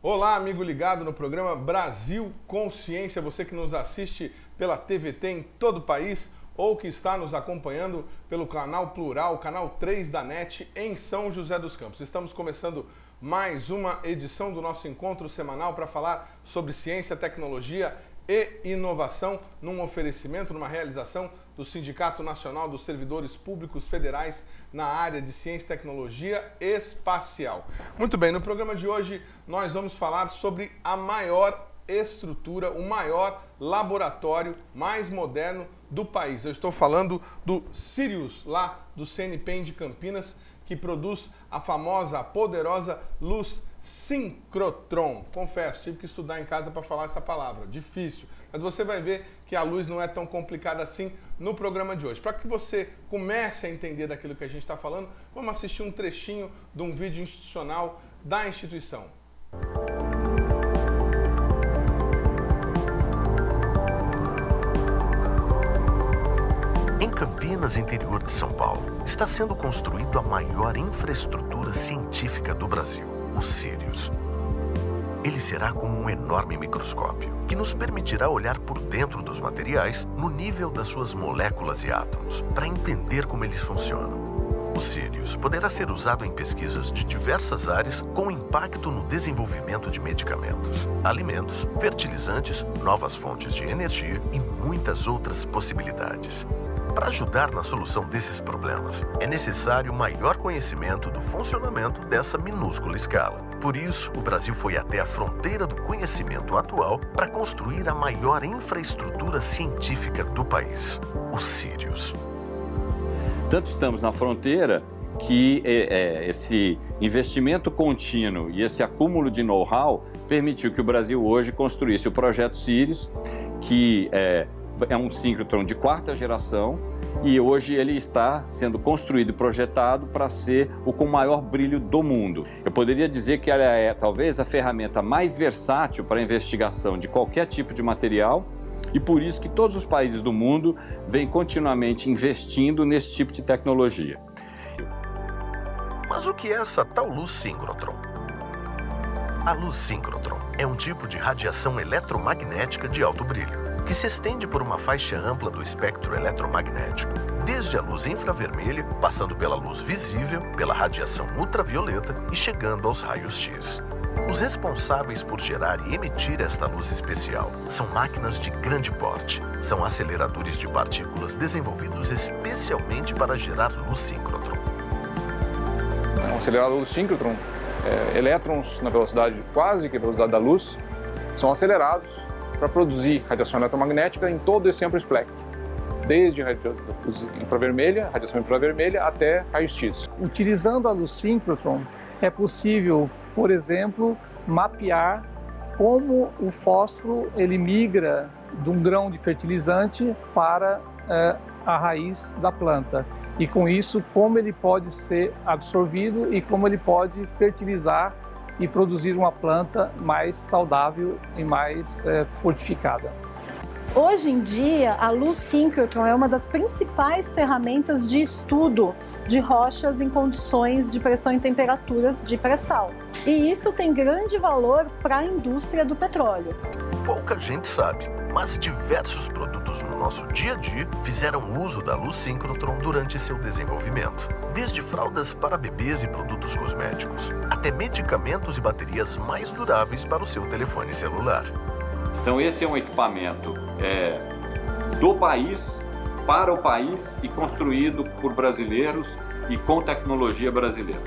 Olá, amigo ligado no programa Brasil Consciência, você que nos assiste pela TVT em todo o país ou que está nos acompanhando pelo canal Plural, canal 3 da NET em São José dos Campos. Estamos começando mais uma edição do nosso encontro semanal para falar sobre ciência, tecnologia e inovação num oferecimento, numa realização do Sindicato Nacional dos Servidores Públicos Federais na área de Ciência e Tecnologia Espacial. Muito bem, no programa de hoje nós vamos falar sobre a maior estrutura, o maior laboratório mais moderno do país. Eu estou falando do Sirius, lá do CNPEM de Campinas, que produz a famosa, a poderosa luz síncrotron. Confesso, tive que estudar em casa para falar essa palavra, difícil. Mas você vai ver que a luz não é tão complicada assim no programa de hoje. Para que você comece a entender daquilo que a gente está falando, vamos assistir um trechinho de um vídeo institucional da instituição. Em Campinas, interior de São Paulo, está sendo construída a maior infraestrutura científica do Brasil, o Sirius. Ele será como um enorme microscópio, que nos permitirá olhar por dentro dos materiais no nível das suas moléculas e átomos, para entender como eles funcionam. O Sirius poderá ser usado em pesquisas de diversas áreas com impacto no desenvolvimento de medicamentos, alimentos, fertilizantes, novas fontes de energia e muitas outras possibilidades. Para ajudar na solução desses problemas, é necessário maior conhecimento do funcionamento dessa minúscula escala. Por isso, o Brasil foi até a fronteira do conhecimento atual para construir a maior infraestrutura científica do país, o Sirius. Tanto estamos na fronteira que esse investimento contínuo e esse acúmulo de know-how permitiu que o Brasil hoje construísse o projeto Sirius, que é um síncrotron de 4ª geração e hoje ele está sendo construído e projetado para ser o com maior brilho do mundo. Eu poderia dizer que ela é talvez a ferramenta mais versátil para a investigação de qualquer tipo de material e por isso que todos os países do mundo vêm continuamente investindo nesse tipo de tecnologia. Mas o que é essa tal luz síncrotron? A luz síncrotron é um tipo de radiação eletromagnética de alto brilho, que se estende por uma faixa ampla do espectro eletromagnético, desde a luz infravermelha, passando pela luz visível, pela radiação ultravioleta e chegando aos raios X. Os responsáveis por gerar e emitir esta luz especial são máquinas de grande porte. São aceleradores de partículas desenvolvidos especialmente para gerar luz síncrotron. Um acelerador luz síncrotron, elétrons na velocidade quase que a velocidade da luz, são acelerados para produzir radiação eletromagnética em todo esse amplo espectro, desde radiação infravermelha até raios-x. Utilizando a luz síncrotron, é possível, por exemplo, mapear como o fósforo ele migra de um grão de fertilizante para a raiz da planta. E com isso, como ele pode ser absorvido e como ele pode fertilizar e produzir uma planta mais saudável e mais fortificada. Hoje em dia, a luz síncrotron é uma das principais ferramentas de estudo de rochas em condições de pressão e temperaturas de pré-sal. E isso tem grande valor para a indústria do petróleo. Pouca gente sabe, mas diversos produtos no nosso dia a dia fizeram uso da luz síncrotron durante seu desenvolvimento. Desde fraldas para bebês e produtos cosméticos, até medicamentos e baterias mais duráveis para o seu telefone celular. Então esse é um equipamento do país, para o país e construído por brasileiros e com tecnologia brasileira.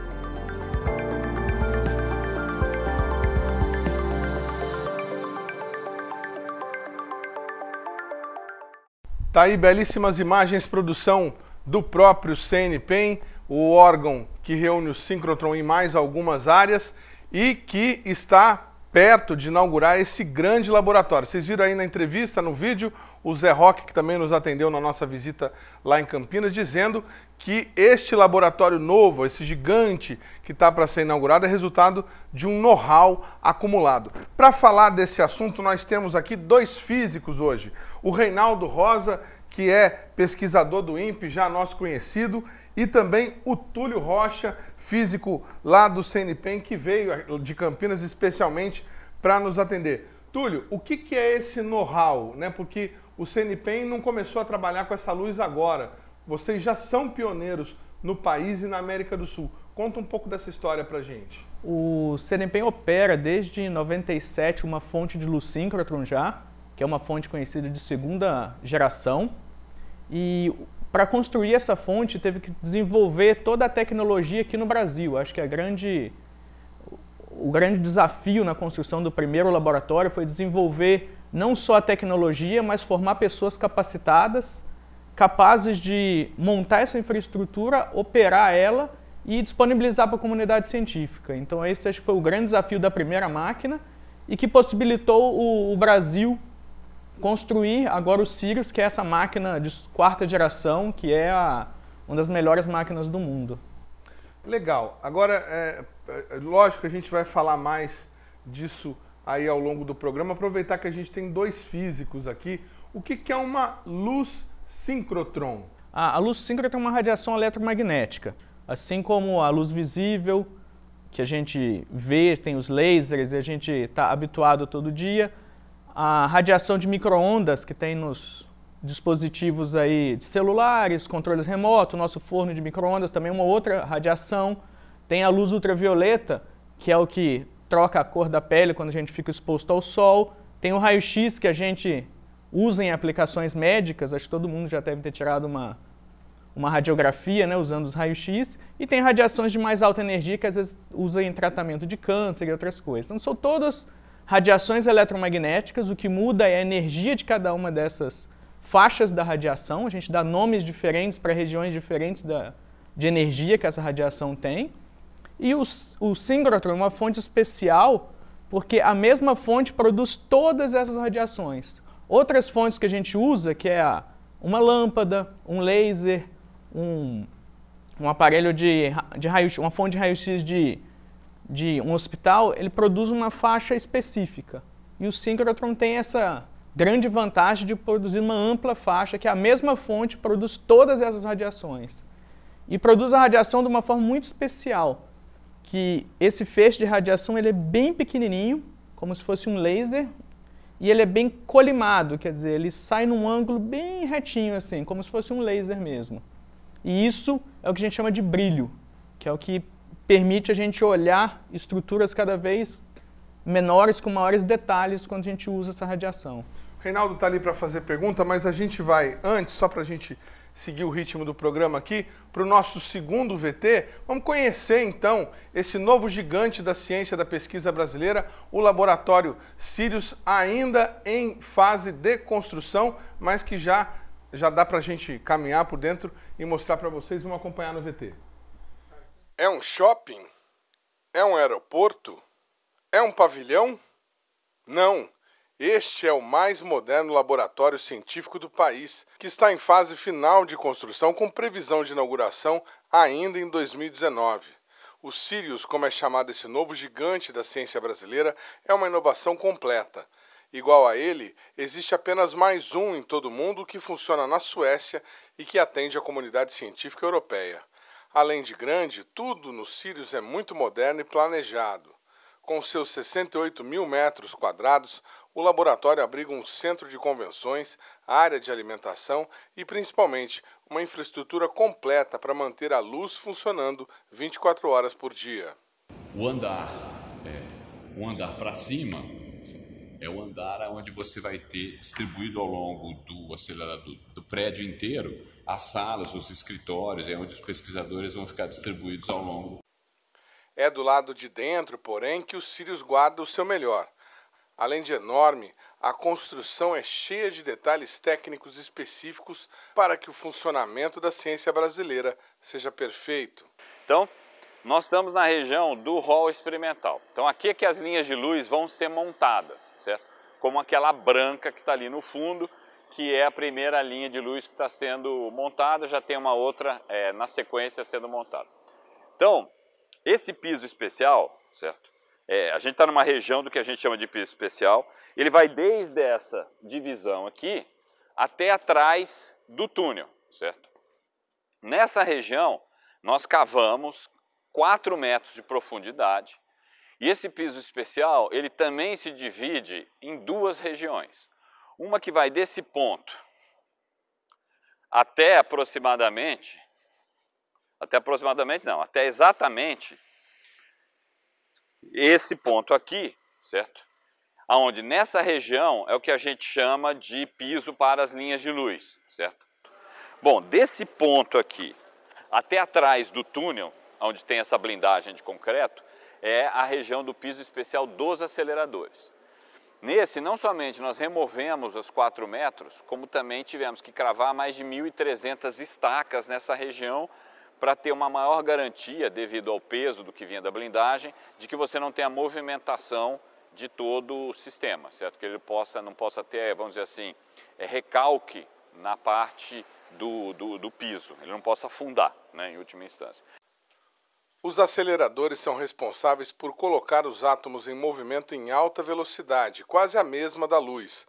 Tá aí belíssimas imagens, produção do próprio CNPEM, o órgão que reúne o síncrotron em mais algumas áreas e que está perto de inaugurar esse grande laboratório. Vocês viram aí na entrevista, no vídeo, o Zé Roque, que também nos atendeu na nossa visita lá em Campinas, dizendo que este laboratório novo, esse gigante que está para ser inaugurado, é resultado de um know-how acumulado. Para falar desse assunto, nós temos aqui dois físicos hoje. O Reinaldo Rosa, que é pesquisador do INPE, já nosso conhecido, e também o Túlio Rocha, físico lá do CNPEM, que veio de Campinas especialmente para nos atender. Túlio, o que é esse know-how, né? Porque o CNPEM não começou a trabalhar com essa luz agora. Vocês já são pioneiros no país e na América do Sul. Conta um pouco dessa história para a gente. O CNPEM opera desde 97 uma fonte de luz síncrotron já, que é uma fonte conhecida de segunda geração. E para construir essa fonte teve que desenvolver toda a tecnologia aqui no Brasil. Acho que o grande desafio na construção do primeiro laboratório foi desenvolver não só a tecnologia, mas formar pessoas capacitadas, capazes de montar essa infraestrutura, operar ela e disponibilizar para a comunidade científica. Então esse acho que foi o grande desafio da primeira máquina e que possibilitou o Brasil construir agora o Sirius, que é essa máquina de quarta geração, que é uma das melhores máquinas do mundo. Legal. Agora, lógico que a gente vai falar mais disso aí ao longo do programa. Aproveitar que a gente tem dois físicos aqui. O que é uma luz síncrotron? A luz síncrotron é uma radiação eletromagnética. Assim como a luz visível, que a gente vê, tem os lasers e a gente está habituado todo dia. A radiação de micro-ondas que tem nos dispositivos aí de celulares, controles remotos, nosso forno de micro-ondas também é uma outra radiação. Tem a luz ultravioleta, que é o que troca a cor da pele quando a gente fica exposto ao sol. Tem o raio-x que a gente usa em aplicações médicas, acho que todo mundo já deve ter tirado uma radiografia, né, usando os raios-x. E tem radiações de mais alta energia que às vezes usa em tratamento de câncer e outras coisas. Então são todas radiações eletromagnéticas, o que muda é a energia de cada uma dessas faixas da radiação. A gente dá nomes diferentes para regiões diferentes de energia que essa radiação tem. E o síncrotron é uma fonte especial porque a mesma fonte produz todas essas radiações. Outras fontes que a gente usa, que é uma lâmpada, um laser, um aparelho de raio-x, uma fonte de raio-x de um hospital, ele produz uma faixa específica. E o síncrotron tem essa grande vantagem de produzir uma ampla faixa, que a mesma fonte produz todas essas radiações. E produz a radiação de uma forma muito especial, que esse feixe de radiação ele é bem pequenininho, como se fosse um laser, e ele é bem colimado, quer dizer, ele sai num ângulo bem retinho assim, como se fosse um laser mesmo. E isso é o que a gente chama de brilho, que é o que permite a gente olhar estruturas cada vez menores, com maiores detalhes, quando a gente usa essa radiação. O Reinaldo está ali para fazer pergunta, mas a gente vai, antes, só para a gente seguir o ritmo do programa aqui, para o nosso segundo VT, vamos conhecer então esse novo gigante da ciência da pesquisa brasileira, o Laboratório Sirius, ainda em fase de construção, mas que já dá para a gente caminhar por dentro e mostrar para vocês. Vamos acompanhar no VT. É um shopping? É um aeroporto? É um pavilhão? Não. Este é o mais moderno laboratório científico do país, que está em fase final de construção com previsão de inauguração ainda em 2019. O Sirius, como é chamado esse novo gigante da ciência brasileira, é uma inovação completa. Igual a ele, existe apenas mais um em todo o mundo que funciona na Suécia e que atende a comunidade científica europeia. Além de grande, tudo no Sirius é muito moderno e planejado. Com seus 68 mil metros quadrados, o laboratório abriga um centro de convenções, área de alimentação e, principalmente, uma infraestrutura completa para manter a luz funcionando 24 horas por dia. O andar para cima é o andar onde você vai ter distribuído ao longo do acelerador do prédio inteiro as salas, os escritórios, é onde os pesquisadores vão ficar distribuídos ao longo. É do lado de dentro, porém, que o Sirius guarda o seu melhor. Além de enorme, a construção é cheia de detalhes técnicos específicos para que o funcionamento da ciência brasileira seja perfeito. Então, nós estamos na região do hall experimental. Então, aqui é que as linhas de luz vão ser montadas, certo? Como aquela branca que está ali no fundo, que é a primeira linha de luz que está sendo montada, já tem uma outra na sequência sendo montada. Então, esse piso especial, certo? A gente está numa região do que a gente chama de piso especial, ele vai desde essa divisão aqui até atrás do túnel, certo? Nessa região, nós cavamos 4 metros de profundidade e esse piso especial, ele também se divide em 2 regiões. Uma que vai desse ponto até exatamente esse ponto aqui, certo? Aonde nessa região é o que a gente chama de piso para as linhas de luz, certo? Bom, desse ponto aqui até atrás do túnel, onde tem essa blindagem de concreto, é a região do piso especial dos aceleradores. Nesse, não somente nós removemos os 4 metros, como também tivemos que cravar mais de 1.300 estacas nessa região para ter uma maior garantia, devido ao peso do que vinha da blindagem, de que você não tenha movimentação de todo o sistema, certo? Que ele não possa ter, vamos dizer assim, recalque na parte do piso, ele não possa afundar, né, em última instância. Os aceleradores são responsáveis por colocar os átomos em movimento em alta velocidade, quase a mesma da luz.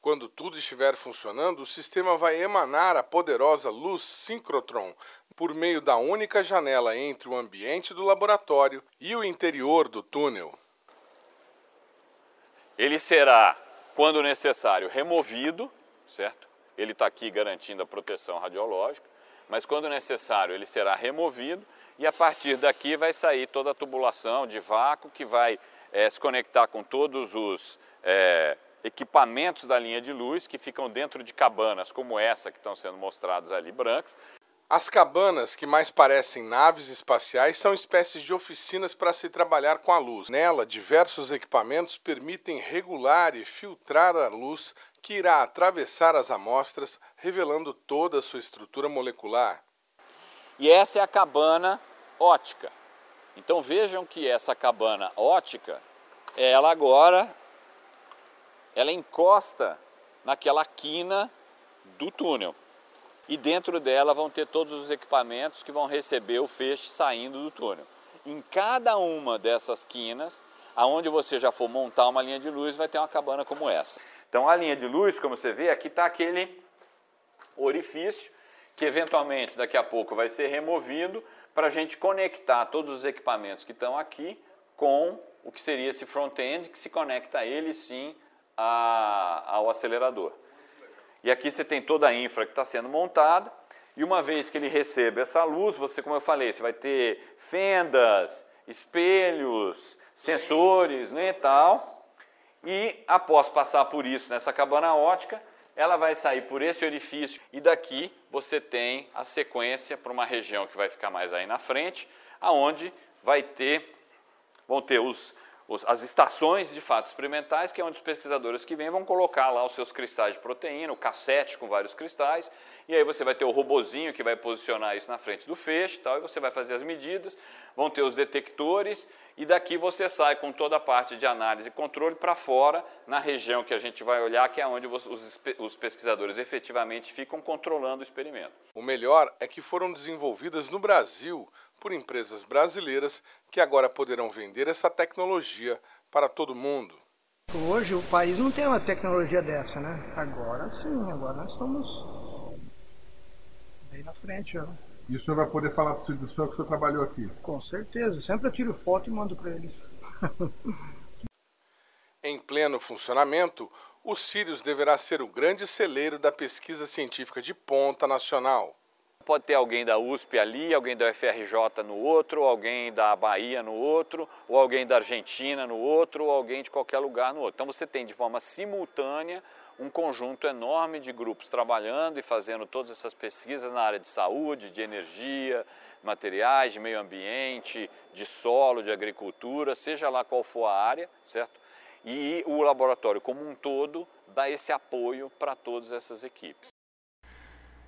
Quando tudo estiver funcionando, o sistema vai emanar a poderosa luz síncrotron por meio da única janela entre o ambiente do laboratório e o interior do túnel. Ele será, quando necessário, removido, certo? Ele está aqui garantindo a proteção radiológica, mas quando necessário ele será removido e a partir daqui vai sair toda a tubulação de vácuo que vai se conectar com todos os equipamentos da linha de luz que ficam dentro de cabanas como essa que estão sendo mostradas ali, brancas. As cabanas, que mais parecem naves espaciais, são espécies de oficinas para se trabalhar com a luz. Nela, diversos equipamentos permitem regular e filtrar a luz que irá atravessar as amostras, revelando toda a sua estrutura molecular. E essa é a cabana ótica. Então vejam que essa cabana ótica, ela encosta naquela quina do túnel. E dentro dela vão ter todos os equipamentos que vão receber o feixe saindo do túnel. Em cada uma dessas quinas, aonde você já for montar uma linha de luz, vai ter uma cabana como essa. Então a linha de luz, como você vê, aqui está aquele orifício que eventualmente daqui a pouco vai ser removido para a gente conectar todos os equipamentos que estão aqui com o que seria esse front-end, que se conecta a ele sim ao acelerador. E aqui você tem toda a infra que está sendo montada, e uma vez que ele recebe essa luz, você, como eu falei, você vai ter fendas, espelhos, sensores, né, e tal, e após passar por isso nessa cabana ótica, ela vai sair por esse orifício, e daqui você tem a sequência para uma região que vai ficar mais aí na frente, aonde vão ter as estações de fato experimentais, que é onde os pesquisadores que vêm vão colocar lá os seus cristais de proteína, o cassete com vários cristais, e aí você vai ter o robozinho que vai posicionar isso na frente do feixe, tal, e você vai fazer as medidas, vão ter os detectores, e daqui você sai com toda a parte de análise e controle para fora, na região que a gente vai olhar, que é onde os pesquisadores efetivamente ficam controlando o experimento. O melhor é que foram desenvolvidas no Brasil por empresas brasileiras que agora poderão vender essa tecnologia para todo mundo. Hoje o país não tem uma tecnologia dessa, né? Agora sim, agora nós estamos bem na frente. Ó. E o senhor vai poder falar para o filho do senhor que o senhor trabalhou aqui? Com certeza, sempre eu tiro foto e mando para eles. Em pleno funcionamento, o Sirius deverá ser o grande celeiro da pesquisa científica de ponta nacional. Pode ter alguém da USP ali, alguém da UFRJ no outro, alguém da Bahia no outro, ou alguém da Argentina no outro, ou alguém de qualquer lugar no outro. Então você tem de forma simultânea um conjunto enorme de grupos trabalhando e fazendo todas essas pesquisas na área de saúde, de energia, materiais, de meio ambiente, de solo, de agricultura, seja lá qual for a área, certo? E o laboratório como um todo dá esse apoio para todas essas equipes.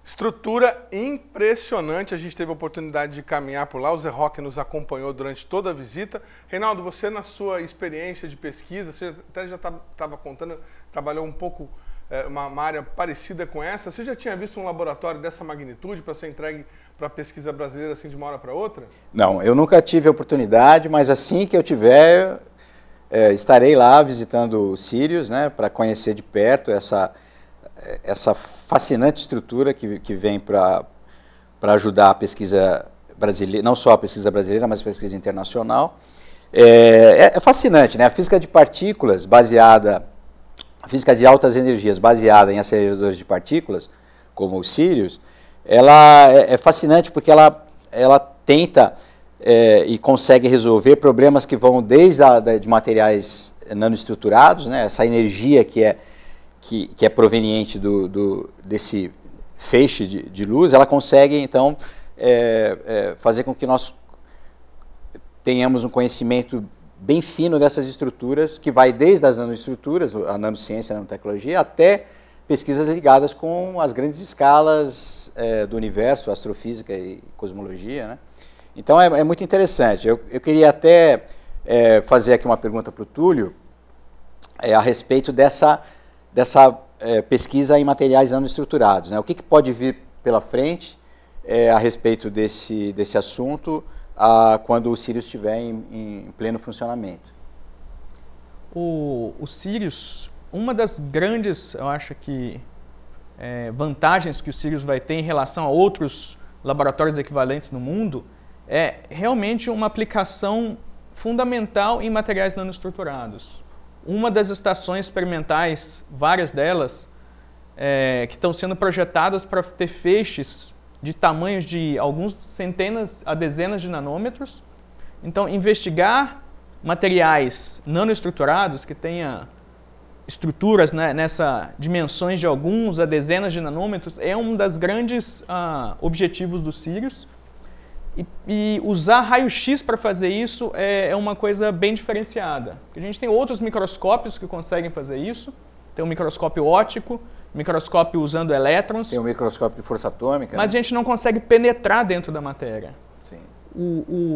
Estrutura impressionante, a gente teve a oportunidade de caminhar por lá, o Zé Roque nos acompanhou durante toda a visita. Reinaldo, você na sua experiência de pesquisa, você até já estava contando, trabalhou um pouco uma área parecida com essa. Você já tinha visto um laboratório dessa magnitude para ser entregue para a pesquisa brasileira assim de uma hora para outra? Não, eu nunca tive a oportunidade, mas assim que eu tiver, estarei lá visitando o Sirius, né, para conhecer de perto essa fascinante estrutura que vem para ajudar a pesquisa brasileira, não só a pesquisa brasileira, mas a pesquisa internacional. É fascinante, né? A física de partículas a física de altas energias baseada em aceleradores de partículas, como o Sirius, ela é fascinante porque ela tenta e consegue resolver problemas que vão desde de materiais nanoestruturados, né? Essa energia que é proveniente desse feixe de luz, ela consegue, então, fazer com que nós tenhamos um conhecimento bem fino dessas estruturas, que vai desde as nanoestruturas, a nanociência, a nanotecnologia, até pesquisas ligadas com as grandes escalas do universo, astrofísica e cosmologia, né? Então é muito interessante. Eu queria até fazer aqui uma pergunta para o Túlio a respeito dessa pesquisa em materiais nanoestruturados, né? O que pode vir pela frente a respeito desse assunto quando o Sirius estiver em pleno funcionamento? O Sirius, uma das grandes, eu acho que, vantagens que o Sirius vai ter em relação a outros laboratórios equivalentes no mundo é realmente uma aplicação fundamental em materiais nanoestruturados. Uma das estações experimentais, várias delas, que estão sendo projetadas para ter feixes de tamanhos de alguns centenas a dezenas de nanômetros. Então, investigar materiais nanoestruturados que tenha estruturas, né, nessa dimensões de alguns a dezenas de nanômetros é um dos grandes objetivos do Sirius. E usar raio-x para fazer isso é uma coisa bem diferenciada. A gente tem outros microscópios que conseguem fazer isso. Tem um microscópio óptico, microscópio usando elétrons. Tem um microscópio de força atômica. Mas, né, a gente não consegue penetrar dentro da matéria. Sim.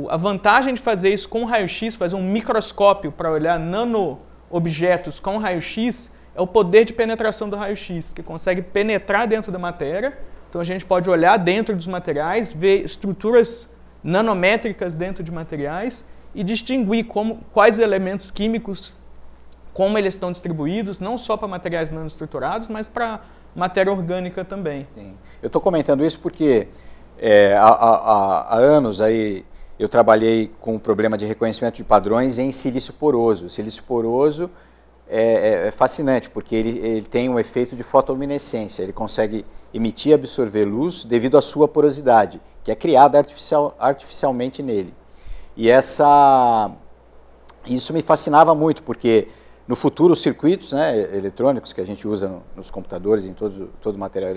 A vantagem de fazer isso com raio-x, fazer um microscópio para olhar nano-objetos com raio-x, é o poder de penetração do raio-x, que consegue penetrar dentro da matéria. Então a gente pode olhar dentro dos materiais, ver estruturas nanométricas dentro de materiais e distinguir quais elementos químicos, como eles estão distribuídos, não só para materiais nanoestruturados, mas para matéria orgânica também. Sim. Eu estou comentando isso porque há anos aí eu trabalhei com o problema de reconhecimento de padrões em silício poroso. O silício poroso é fascinante porque ele tem um efeito de fotoluminescência, ele consegue emitir e absorver luz devido à sua porosidade, que é criada artificialmente nele. E isso me fascinava muito, porque no futuro os circuitos, né, eletrônicos que a gente usa nos computadores, em todo material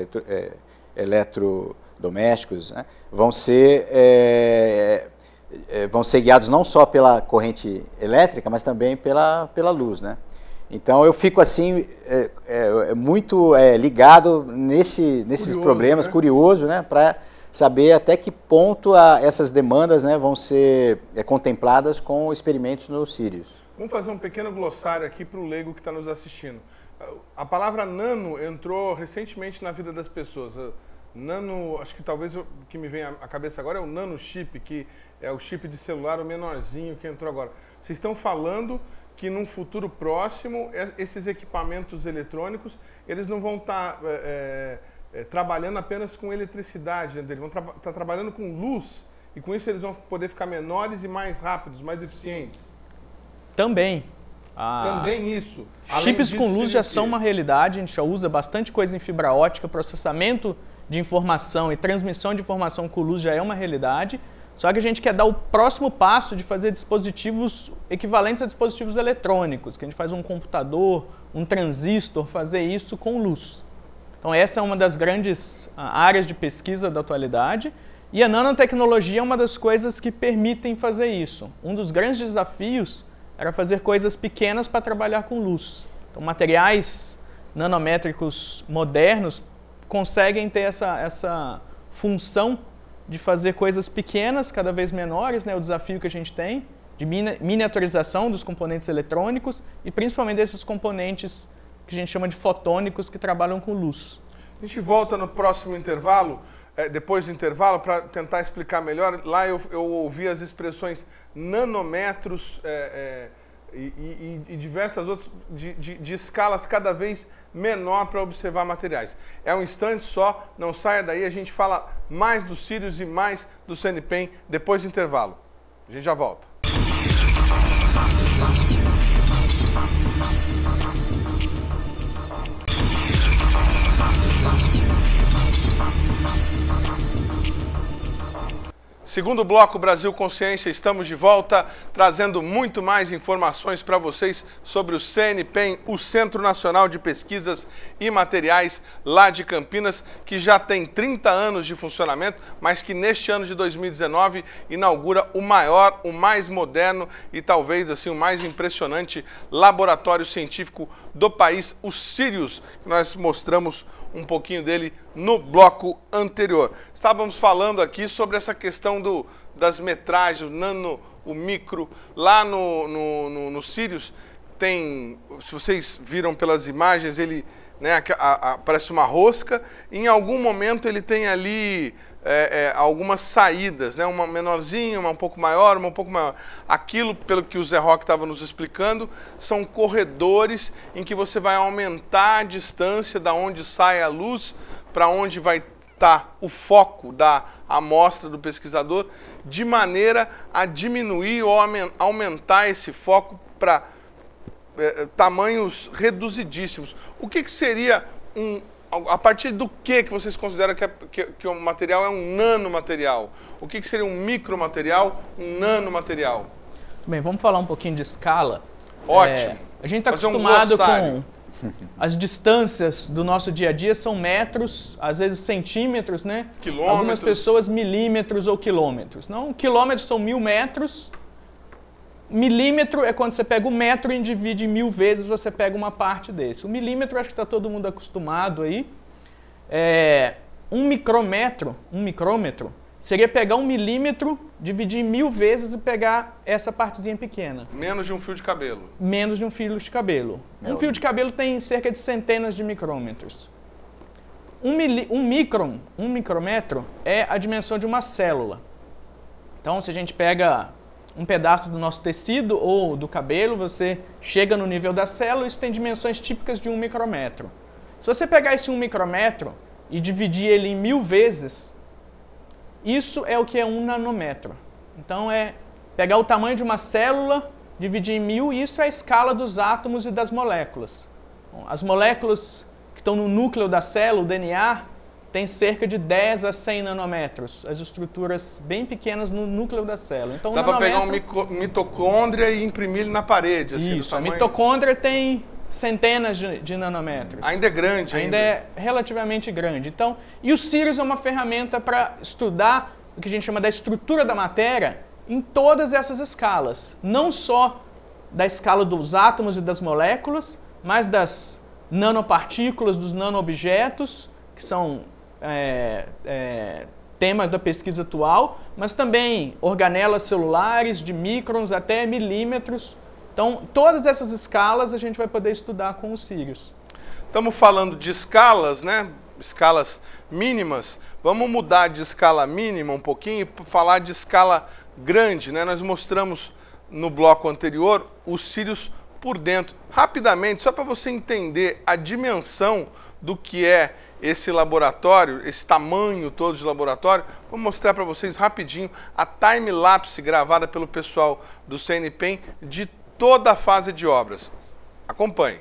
eletrodomésticos, né, vão ser guiados não só pela corrente elétrica, mas também pela luz, né? Então eu fico assim muito ligado nesses problemas, né? Curioso, né, para saber até que ponto essas demandas, né, vão ser contempladas com experimentos no Sirius. Vamos fazer um pequeno glossário aqui para o leigo que está nos assistindo. A palavra nano entrou recentemente na vida das pessoas. Nano, acho que talvez o que me vem à cabeça agora é o nanochip, que é o chip de celular, o menorzinho que entrou agora. Vocês estão falando que num futuro próximo, esses equipamentos eletrônicos, eles não vão estar trabalhando apenas com eletricidade, eles vão estar trabalhando com luz, e com isso eles vão poder ficar menores e mais rápidos, mais eficientes. Também. Também isso. Chips com luz já são uma realidade, a gente já usa bastante coisa em fibra ótica, processamento de informação e transmissão de informação com luz já é uma realidade, só que a gente quer dar o próximo passo de fazer dispositivos equivalentes a dispositivos eletrônicos, que a gente faz um computador, um transistor, fazer isso com luz. Então essa é uma das grandes áreas de pesquisa da atualidade, e a nanotecnologia é uma das coisas que permitem fazer isso. Um dos grandes desafios era fazer coisas pequenas para trabalhar com luz. Então, materiais nanométricos modernos conseguem ter essa função de fazer coisas pequenas, cada vez menores, né? O desafio que a gente tem de miniaturização dos componentes eletrônicos e principalmente desses componentes que a gente chama de fotônicos, que trabalham com luz. A gente volta no próximo intervalo, depois do intervalo, para tentar explicar melhor. Lá eu ouvi as expressões nanômetros e diversas outras de escalas cada vez menor para observar materiais. É um instante só, não saia daí, a gente fala mais do Sirius e mais do CNPEM depois do intervalo. A gente já volta. Segundo bloco Brasil Consciência, estamos de volta trazendo muito mais informações para vocês sobre o CNPEM, o Centro Nacional de Pesquisas e Materiais lá de Campinas, que já tem 30 anos de funcionamento, mas que neste ano de 2019 inaugura o maior, o mais moderno e talvez assim o mais impressionante laboratório científico do país, o Sirius. Nós mostramos um pouquinho dele no bloco anterior. Estávamos falando aqui sobre essa questão das metragens, o nano, o micro. Lá no Sirius tem, se vocês viram pelas imagens, ele parece uma rosca. Em algum momento ele tem ali algumas saídas, né? Uma menorzinha, uma um pouco maior, uma um pouco maior. Aquilo, pelo que o Zé Roque estava nos explicando, são corredores em que você vai aumentar a distância da onde sai a luz para onde vai estar o foco da amostra do pesquisador, de maneira a diminuir ou aumentar esse foco para tamanhos reduzidíssimos. O que seria a partir do que vocês consideram que o material é um nanomaterial? O que seria um micromaterial, um nanomaterial? Bem, vamos falar um pouquinho de escala. Ótimo. A gente está acostumado com as distâncias do nosso dia a dia, são metros, às vezes centímetros, né? Quilômetros. Algumas pessoas milímetros ou quilômetros. Não, quilômetros são 1000 metros. Milímetro é quando você pega o metro e divide em 1000 vezes, você pega uma parte desse. O milímetro, acho que está todo mundo acostumado aí. Um micrômetro, seria pegar 1 milímetro, dividir em 1000 vezes e pegar essa partezinha pequena. Menos de um fio de cabelo. Menos de um fio de cabelo. Um fio de cabelo tem cerca de centenas de micrômetros. Um micrômetro é a dimensão de uma célula. Então, se a gente pega um pedaço do nosso tecido ou do cabelo, você chega no nível da célula, isso tem dimensões típicas de 1 micrômetro. Se você pegar esse 1 micrômetro e dividir ele em 1000 vezes, isso é o que é 1 nanômetro. Então é pegar o tamanho de uma célula, dividir em 1000, e isso é a escala dos átomos e das moléculas. Bom, as moléculas que estão no núcleo da célula, o DNA, tem cerca de 10 a 100 nanômetros, as estruturas bem pequenas no núcleo da célula. Então, dá para pegar uma mitocôndria e imprimir ele na parede. Assim, isso, a mitocôndria tem centenas de nanômetros. Ainda é grande. Ainda é relativamente grande. Então, e o Sirius é uma ferramenta para estudar o que a gente chama da estrutura da matéria em todas essas escalas. Não só da escala dos átomos e das moléculas, mas das nanopartículas, dos nanoobjetos, que são temas da pesquisa atual, mas também organelas celulares, de microns até milímetros. Então, todas essas escalas a gente vai poder estudar com o Sirius. Estamos falando de escalas, né? Escalas mínimas. Vamos mudar de escala mínima um pouquinho e falar de escala grande, né? Nós mostramos no bloco anterior o Sirius por dentro. Rapidamente, só para você entender a dimensão do que é esse laboratório, esse tamanho todo de laboratório, vou mostrar para vocês rapidinho a time-lapse gravada pelo pessoal do CNPEM de toda a fase de obras. Acompanhe.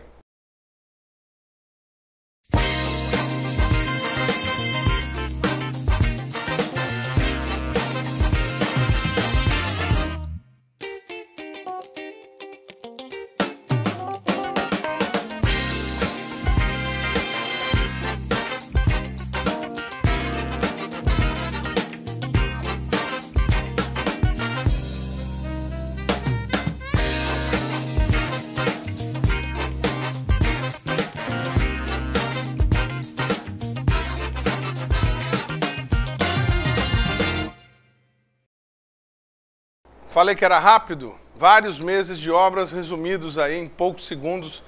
Falei que era rápido, vários meses de obras resumidos aí em poucos segundos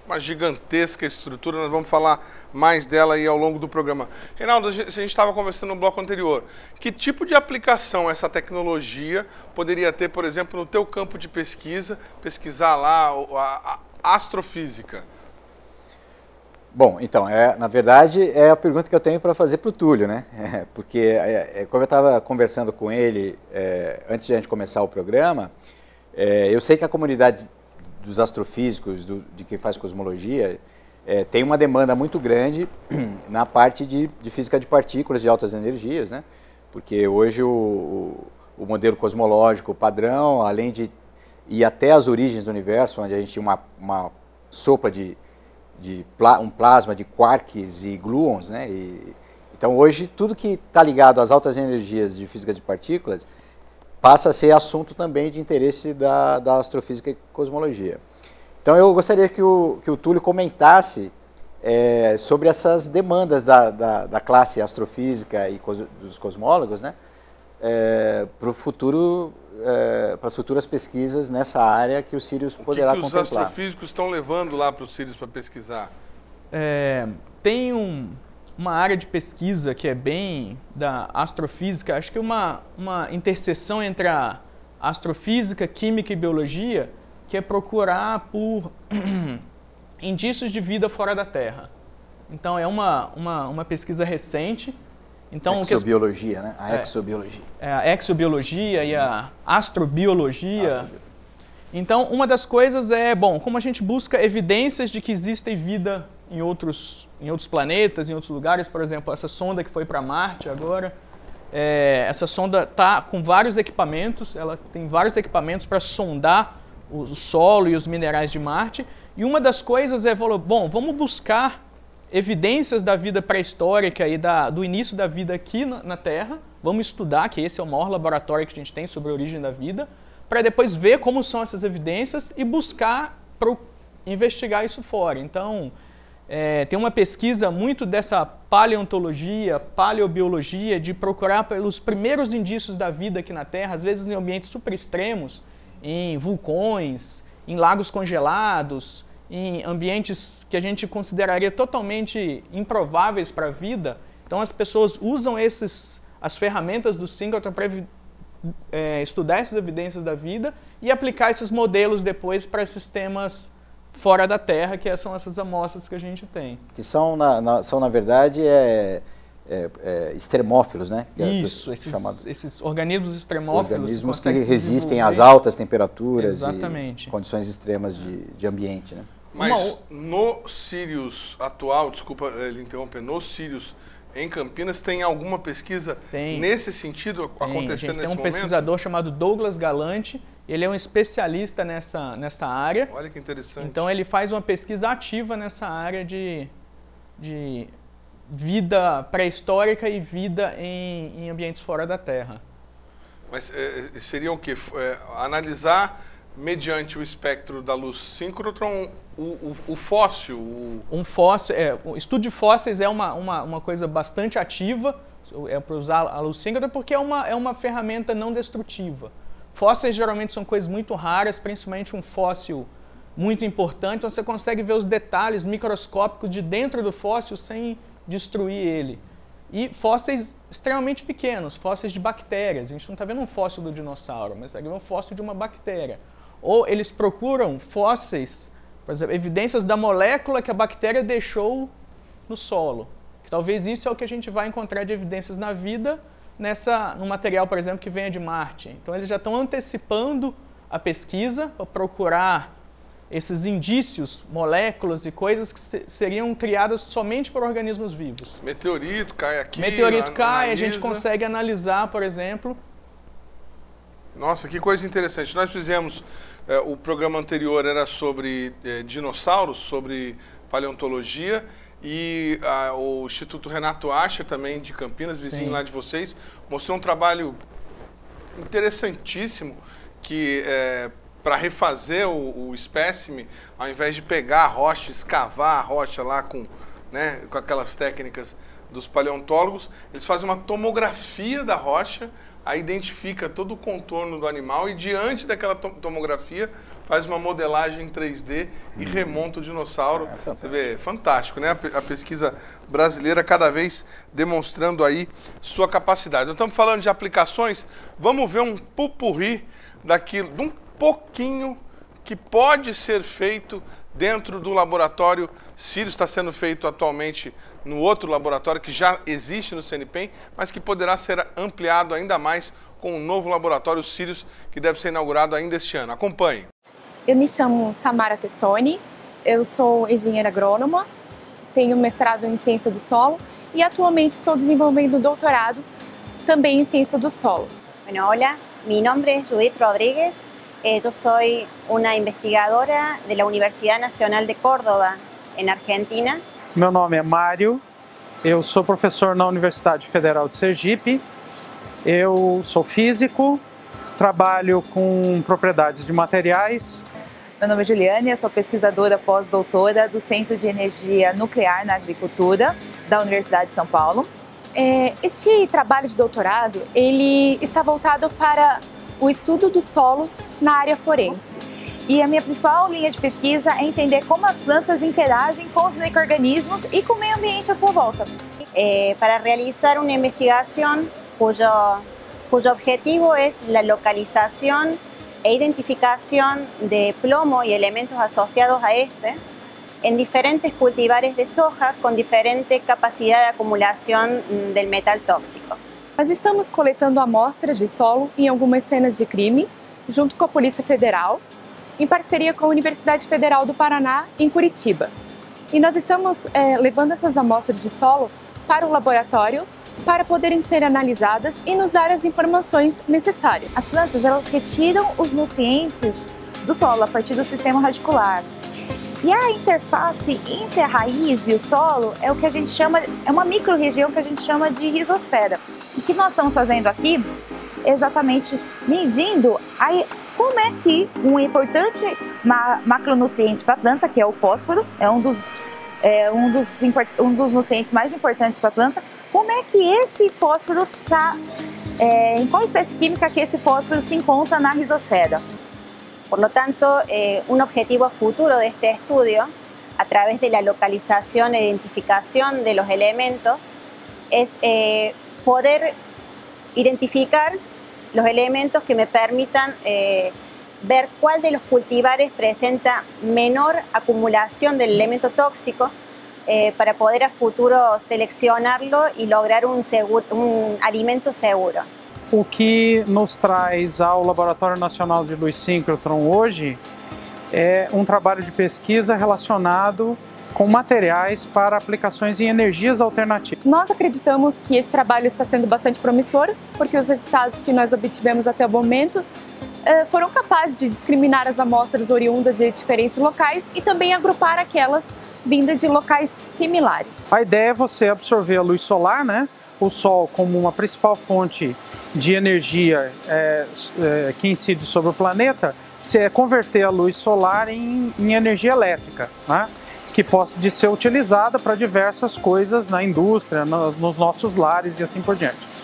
Uma gigantesca estrutura, nós vamos falar mais dela aí ao longo do programa. Reinaldo, a gente estava conversando no bloco anterior. Que tipo de aplicação essa tecnologia poderia ter, por exemplo, no teu campo de pesquisa, pesquisar lá a astrofísica? Bom, então, na verdade, é a pergunta que eu tenho para fazer para o Túlio, né? Porque, como eu estava conversando com ele antes de a gente começar o programa, eu sei que a comunidade dos astrofísicos, de quem faz cosmologia, tem uma demanda muito grande na parte de física de partículas de altas energias, né? Porque hoje o modelo cosmológico padrão, além de ir até as origens do universo, onde a gente tinha uma sopa um plasma de quarks e gluons, né? Então hoje tudo que está ligado às altas energias de física de partículas passa a ser assunto também de interesse da astrofísica e cosmologia. Então eu gostaria que o Túlio comentasse sobre essas demandas da classe astrofísica e dos cosmólogos, né, para o futuro, para as futuras pesquisas nessa área que o Sirius poderá contemplar. O que os astrofísicos estão levando lá para o Sirius para pesquisar? Tem uma área de pesquisa que é bem da astrofísica, acho que uma interseção entre a astrofísica, química e biologia, que é procurar por indícios de vida fora da Terra. Então é uma pesquisa recente. Então, exobiologia, né? A exobiologia. A exobiologia e a astrobiologia. Então, uma das coisas como a gente busca evidências de que existe vida em outros planetas, em outros lugares, por exemplo, essa sonda que foi para Marte agora, essa sonda está com vários equipamentos, ela tem vários equipamentos para sondar o solo e os minerais de Marte, e uma das coisas vamos buscar evidências da vida pré-histórica e do início da vida aqui na Terra, vamos estudar, que esse é o maior laboratório que a gente tem sobre a origem da vida, para depois ver como são essas evidências e buscar investigar isso fora. Então, tem uma pesquisa muito dessa paleontologia, paleobiologia, de procurar pelos primeiros indícios da vida aqui na Terra, às vezes em ambientes super extremos, em vulcões, em lagos congelados, em ambientes que a gente consideraria totalmente improváveis para a vida. Então as pessoas usam as ferramentas do síncrotron para estudar essas evidências da vida e aplicar esses modelos depois para sistemas fora da Terra, que são essas amostras que a gente tem. Que são, na verdade, extremófilos, né? Isso, esses organismos extremófilos. Organismos que resistem às altas temperaturas. Exatamente. E condições extremas de ambiente, né? Mas no Sirius atual, desculpa ele interromper, no Sirius em Campinas, tem alguma pesquisa nesse sentido acontecendo nesse momento? Tem um pesquisador chamado Douglas Galante, ele é um especialista nessa área. Olha que interessante. Então ele faz uma pesquisa ativa nessa área de vida pré-histórica e vida em ambientes fora da Terra. Mas seria o quê? Analisar, mediante o espectro da luz síncrotron, o fóssil? O estudo de fósseis é uma coisa bastante ativa, para usar a luz síncrotron, porque é uma ferramenta não destrutiva. Fósseis geralmente são coisas muito raras, principalmente um fóssil muito importante, então você consegue ver os detalhes microscópicos de dentro do fóssil sem destruir ele. E fósseis extremamente pequenos, fósseis de bactérias. A gente não está vendo um fóssil do dinossauro, mas está vendo um fóssil de uma bactéria. Ou eles procuram fósseis, por exemplo, evidências da molécula que a bactéria deixou no solo. Que talvez isso é o que a gente vai encontrar de evidências na vida no material, por exemplo, que venha de Marte. Então eles já estão antecipando a pesquisa para procurar esses indícios, moléculas e coisas que seriam criadas somente por organismos vivos. Meteorito cai aqui. Meteorito cai, a gente consegue analisar, por exemplo. Nossa, que coisa interessante. Nós fizemos, o programa anterior era sobre dinossauros, sobre paleontologia, e o Instituto Renato Acher, também de Campinas, vizinho lá de vocês, mostrou um trabalho interessantíssimo que para refazer o espécime, ao invés de pegar a rocha, escavar a rocha lá com aquelas técnicas dos paleontólogos, eles fazem uma tomografia da rocha, aí identifica todo o contorno do animal e diante daquela tomografia faz uma modelagem em 3D e remonta o dinossauro. Você vê, fantástico, né? A pesquisa brasileira cada vez demonstrando aí sua capacidade. Nós estamos falando de aplicações, vamos ver um pupurri daquilo, de um pouquinho que pode ser feito dentro do laboratório Sirius, está sendo feito atualmente no outro laboratório que já existe no CNPEM, mas que poderá ser ampliado ainda mais com o novo laboratório Sirius, que deve ser inaugurado ainda este ano. Acompanhe. Eu me chamo Samara Testoni, eu sou engenheira agrônoma, tenho mestrado em ciência do solo e atualmente estou desenvolvendo doutorado também em ciência do solo. Bueno, hola, mi nombre es Judith Rodríguez. Yo soy una investigadora de la Universidad Nacional de Córdoba, en Argentina. Meu nome é Mário, eu sou professor na Universidade Federal de Sergipe. Eu sou físico, trabalho com propriedades de materiais. Meu nome é Juliane, eu sou pesquisadora pós-doutora do Centro de Energia Nuclear na Agricultura da Universidade de São Paulo. Este trabalho de doutorado, ele está voltado para o estudo dos solos na área forense. E a minha principal linha de pesquisa é entender como as plantas interagem com os micro-organismos e com o meio ambiente à sua volta. Para realizar una investigación cuyo objetivo es la localización e identificación de plomo y elementos asociados a este en diferentes cultivares de soja con diferente capacidad de acumulación del metal tóxico. Nós estamos coletando amostras de solo em algumas cenas de crime, junto com a Polícia Federal, em parceria com a Universidade Federal do Paraná, em Curitiba. E nós estamos levando essas amostras de solo para o laboratório para poderem ser analisadas e nos dar as informações necessárias. As plantas, elas retiram os nutrientes do solo a partir do sistema radicular. E a interface entre a raiz e o solo é o que a gente chama, é uma micro-região que a gente chama de rizosfera. O que nós estamos fazendo aqui é exatamente medindo como é que um importante macronutriente para a planta, que é o fósforo, é um dos nutrientes mais importantes para a planta, como é que esse fósforo está, em qual espécie química que esse fósforo se encontra na rizosfera. Por lo tanto, un objetivo futuro de este estudio, a través de la localización e identificación de los elementos, es poder identificar los elementos que me permitan ver cuál de los cultivares presenta menor acumulación del elemento tóxico para poder a futuro seleccionarlo y lograr un alimento seguro. O que nos traz ao Laboratório Nacional de Luz Síncrotron hoje é um trabalho de pesquisa relacionado com materiais para aplicações em energias alternativas. Nós acreditamos que esse trabalho está sendo bastante promissor, porque os resultados que nós obtivemos até o momento foram capazes de discriminar as amostras oriundas de diferentes locais e também agrupar aquelas vindas de locais similares. A ideia é você absorver a luz solar, né? O Sol como uma principal fonte de energia que incide sobre o planeta, converter a luz solar em energia elétrica, né? Que pode ser utilizada para diversas coisas na indústria, nos nossos lares e assim por diante.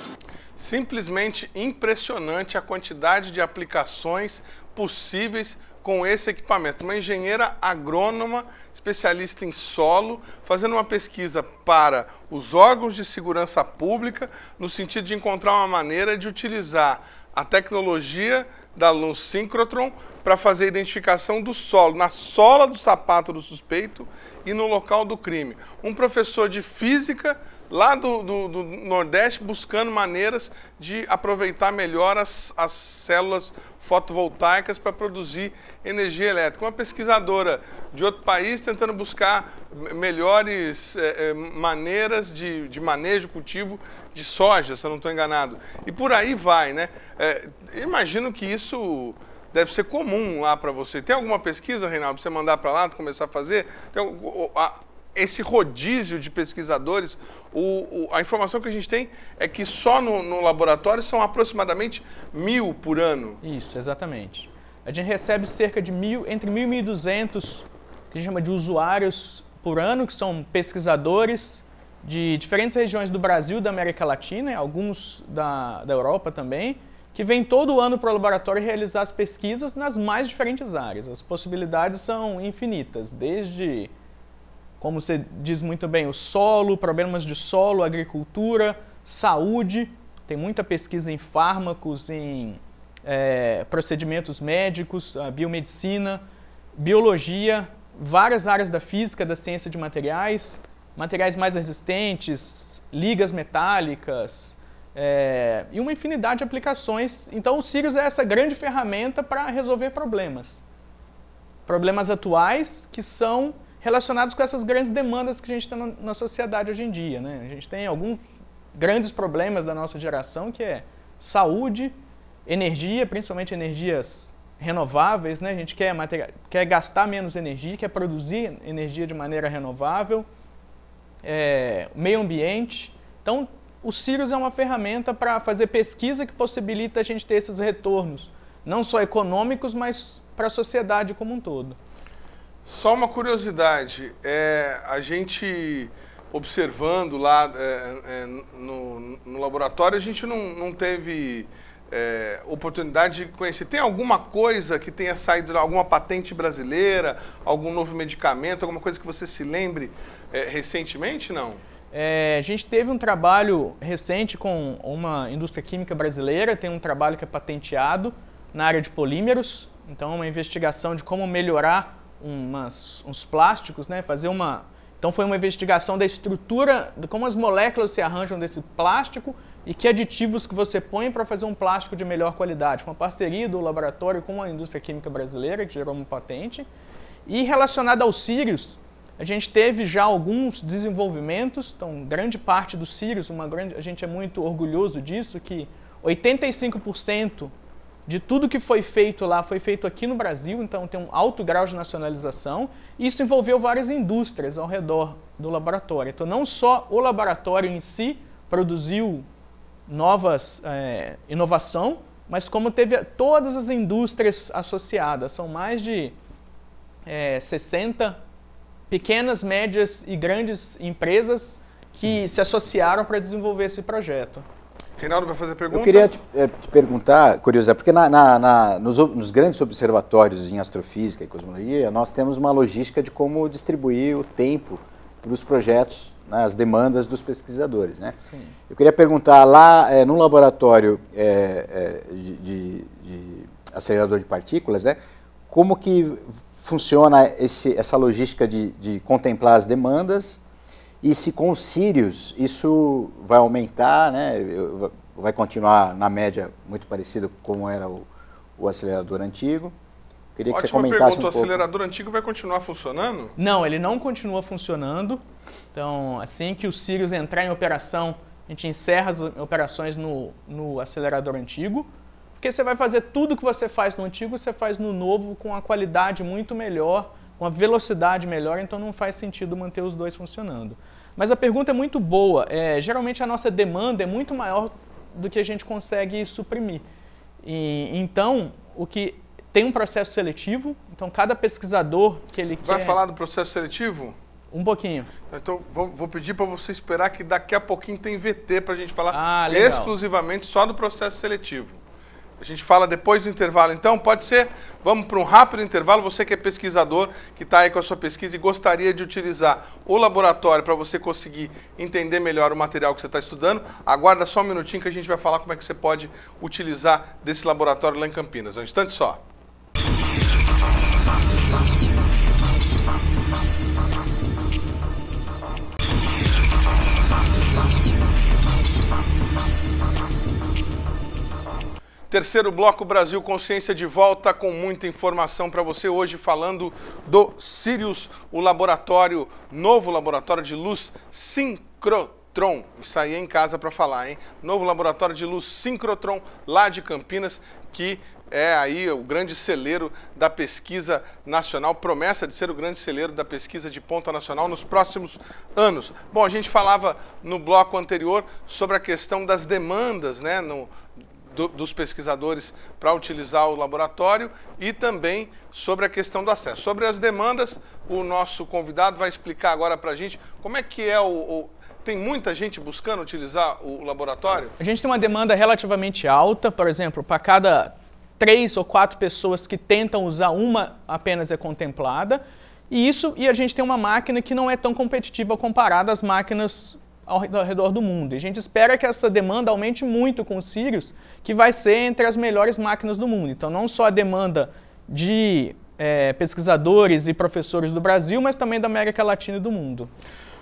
Simplesmente impressionante a quantidade de aplicações possíveis com esse equipamento. Uma engenheira agrônoma, especialista em solo, fazendo uma pesquisa para os órgãos de segurança pública, no sentido de encontrar uma maneira de utilizar a tecnologia da luz síncrotron para fazer a identificação do solo, na sola do sapato do suspeito e no local do crime. Um professor de física lá do Nordeste buscando maneiras de aproveitar melhor as células fotovoltaicas para produzir energia elétrica. Uma pesquisadora de outro país tentando buscar melhores maneiras de manejo, cultivo de soja, se eu não estou enganado. E por aí vai, né? Imagino que isso deve ser comum lá para você. Tem alguma pesquisa, Reinaldo, para você mandar para lá, começar a fazer? Esse rodízio de pesquisadores, a informação que a gente tem é que só no laboratório são aproximadamente 1.000 por ano. Isso, exatamente. A gente recebe cerca de entre 1.000 e 1.200, que a gente chama de usuários por ano, que são pesquisadores de diferentes regiões do Brasil e da América Latina, alguns da Europa também, que vêm todo ano para o laboratório realizar as pesquisas nas mais diferentes áreas. As possibilidades são infinitas, desde, como você diz muito bem, o solo, problemas de solo, agricultura, saúde, tem muita pesquisa em fármacos, em procedimentos médicos, biomedicina, biologia, várias áreas da física, da ciência de materiais, materiais mais resistentes, ligas metálicas, e uma infinidade de aplicações. Então o Sirius é essa grande ferramenta para resolver problemas. Problemas atuais que são relacionados com essas grandes demandas que a gente tem na sociedade hoje em dia, né? A gente tem alguns grandes problemas da nossa geração, que é saúde, energia, principalmente energias renováveis, né? A gente quer gastar menos energia, quer produzir energia de maneira renovável, meio ambiente. Então, o Sirius é uma ferramenta para fazer pesquisa que possibilita a gente ter esses retornos, não só econômicos, mas para a sociedade como um todo. Só uma curiosidade, a gente observando lá no laboratório, a gente não teve oportunidade de conhecer. Tem alguma coisa que tenha saído, alguma patente brasileira, algum novo medicamento, alguma coisa que você se lembre recentemente, não? A gente teve um trabalho recente com uma indústria química brasileira, tem um trabalho que é patenteado na área de polímeros, então uma investigação de como melhorar uns plásticos, né? Então foi uma investigação da estrutura, de como as moléculas se arranjam desse plástico e que aditivos que você põe para fazer um plástico de melhor qualidade. Foi uma parceria do laboratório com a indústria química brasileira, que gerou uma patente. E relacionado ao Sirius, a gente teve já alguns desenvolvimentos, então grande parte do Sirius, a gente é muito orgulhoso disso, que 85% de tudo que foi feito lá foi feito aqui no Brasil, então tem um alto grau de nacionalização, e isso envolveu várias indústrias ao redor do laboratório. Então não só o laboratório em si produziu inovação, mas como teve todas as indústrias associadas, são mais de 60 pequenas, médias e grandes empresas que se associaram para desenvolver esse projeto. Reinaldo vai fazer pergunta? Eu queria te perguntar, curiosidade, porque nos grandes observatórios em astrofísica e cosmologia, nós temos uma logística de como distribuir o tempo para os projetos, né, as demandas dos pesquisadores, né? Sim. Eu queria perguntar lá no laboratório de acelerador de partículas, né, como que funciona essa logística de contemplar as demandas, e se com o Sirius isso vai aumentar, né, vai continuar na média muito parecido como era o acelerador antigo. Queria que você comentasse um pouco. O acelerador antigo vai continuar funcionando? Não, ele não continua funcionando. Então, assim que o Sirius entrar em operação, a gente encerra as operações no acelerador antigo, porque você vai fazer tudo que você faz no antigo, você faz no novo com a qualidade muito melhor, com a velocidade melhor, então não faz sentido manter os dois funcionando. Mas a pergunta é muito boa. Geralmente a nossa demanda é muito maior do que a gente consegue suprimir. Então, tem um processo seletivo, então cada pesquisador que ele quer... Vai falar do processo seletivo? Um pouquinho. Então, vou pedir para você esperar que daqui a pouquinho tem VT para a gente falar exclusivamente só do processo seletivo. A gente fala depois do intervalo, então pode ser? Vamos para um rápido intervalo. Você que é pesquisador, que está aí com a sua pesquisa e gostaria de utilizar o laboratório para você conseguir entender melhor o material que você está estudando, aguarda só um minutinho que a gente vai falar como é que você pode utilizar desse laboratório lá em Campinas. Um instante só. Terceiro bloco, Brasil Consciência de volta com muita informação para você. Hoje falando do Sirius, o novo laboratório de luz sincrotron. Isso aí é em casa para falar, hein? Novo laboratório de luz sincrotron lá de Campinas, que é aí o grande celeiro da pesquisa nacional, promessa de ser o grande celeiro da pesquisa de ponta nacional nos próximos anos. Bom, a gente falava no bloco anterior sobre a questão das demandas, né, dos pesquisadores para utilizar o laboratório e também sobre a questão do acesso. Sobre as demandas, o nosso convidado vai explicar agora para a gente como é que é Tem muita gente buscando utilizar o laboratório? A gente tem uma demanda relativamente alta, por exemplo, para cada 3 ou 4 pessoas que tentam usar, uma apenas é contemplada. E a gente tem uma máquina que não é tão competitiva comparada às máquinas ao redor do mundo. E a gente espera que essa demanda aumente muito com o Sirius, que vai ser entre as melhores máquinas do mundo. Então, não só a demanda de pesquisadores e professores do Brasil, mas também da América Latina e do mundo.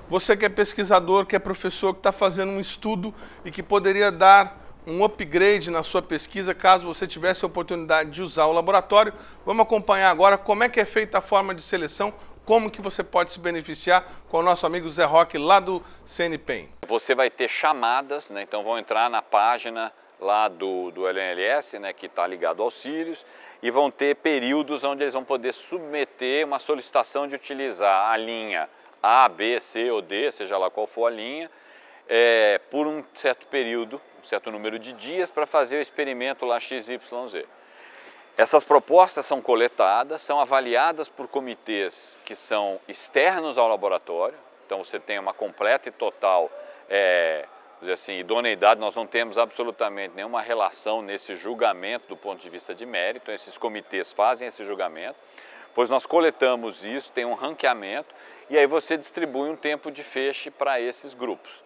Você que é pesquisador, que é professor, que está fazendo um estudo e que poderia dar um upgrade na sua pesquisa, caso você tivesse a oportunidade de usar o laboratório, vamos acompanhar agora como é que é feita a forma de seleção, como que você pode se beneficiar com o nosso amigo Zé Roque, lá do CNPEM. Você vai ter chamadas, né? Então vão entrar na página lá do LNLS, né, que está ligado ao Sirius, e vão ter períodos onde eles vão poder submeter uma solicitação de utilizar a linha A, B, C ou D, seja lá qual for a linha, por um certo período, um certo número de dias para fazer o experimento lá XYZ. Essas propostas são coletadas, são avaliadas por comitês que são externos ao laboratório, então você tem uma completa e total dizer assim, idoneidade, nós não temos absolutamente nenhuma relação nesse julgamento do ponto de vista de mérito, então esses comitês fazem esse julgamento, pois nós coletamos isso, tem um ranqueamento, e aí você distribui um tempo de feixe para esses grupos.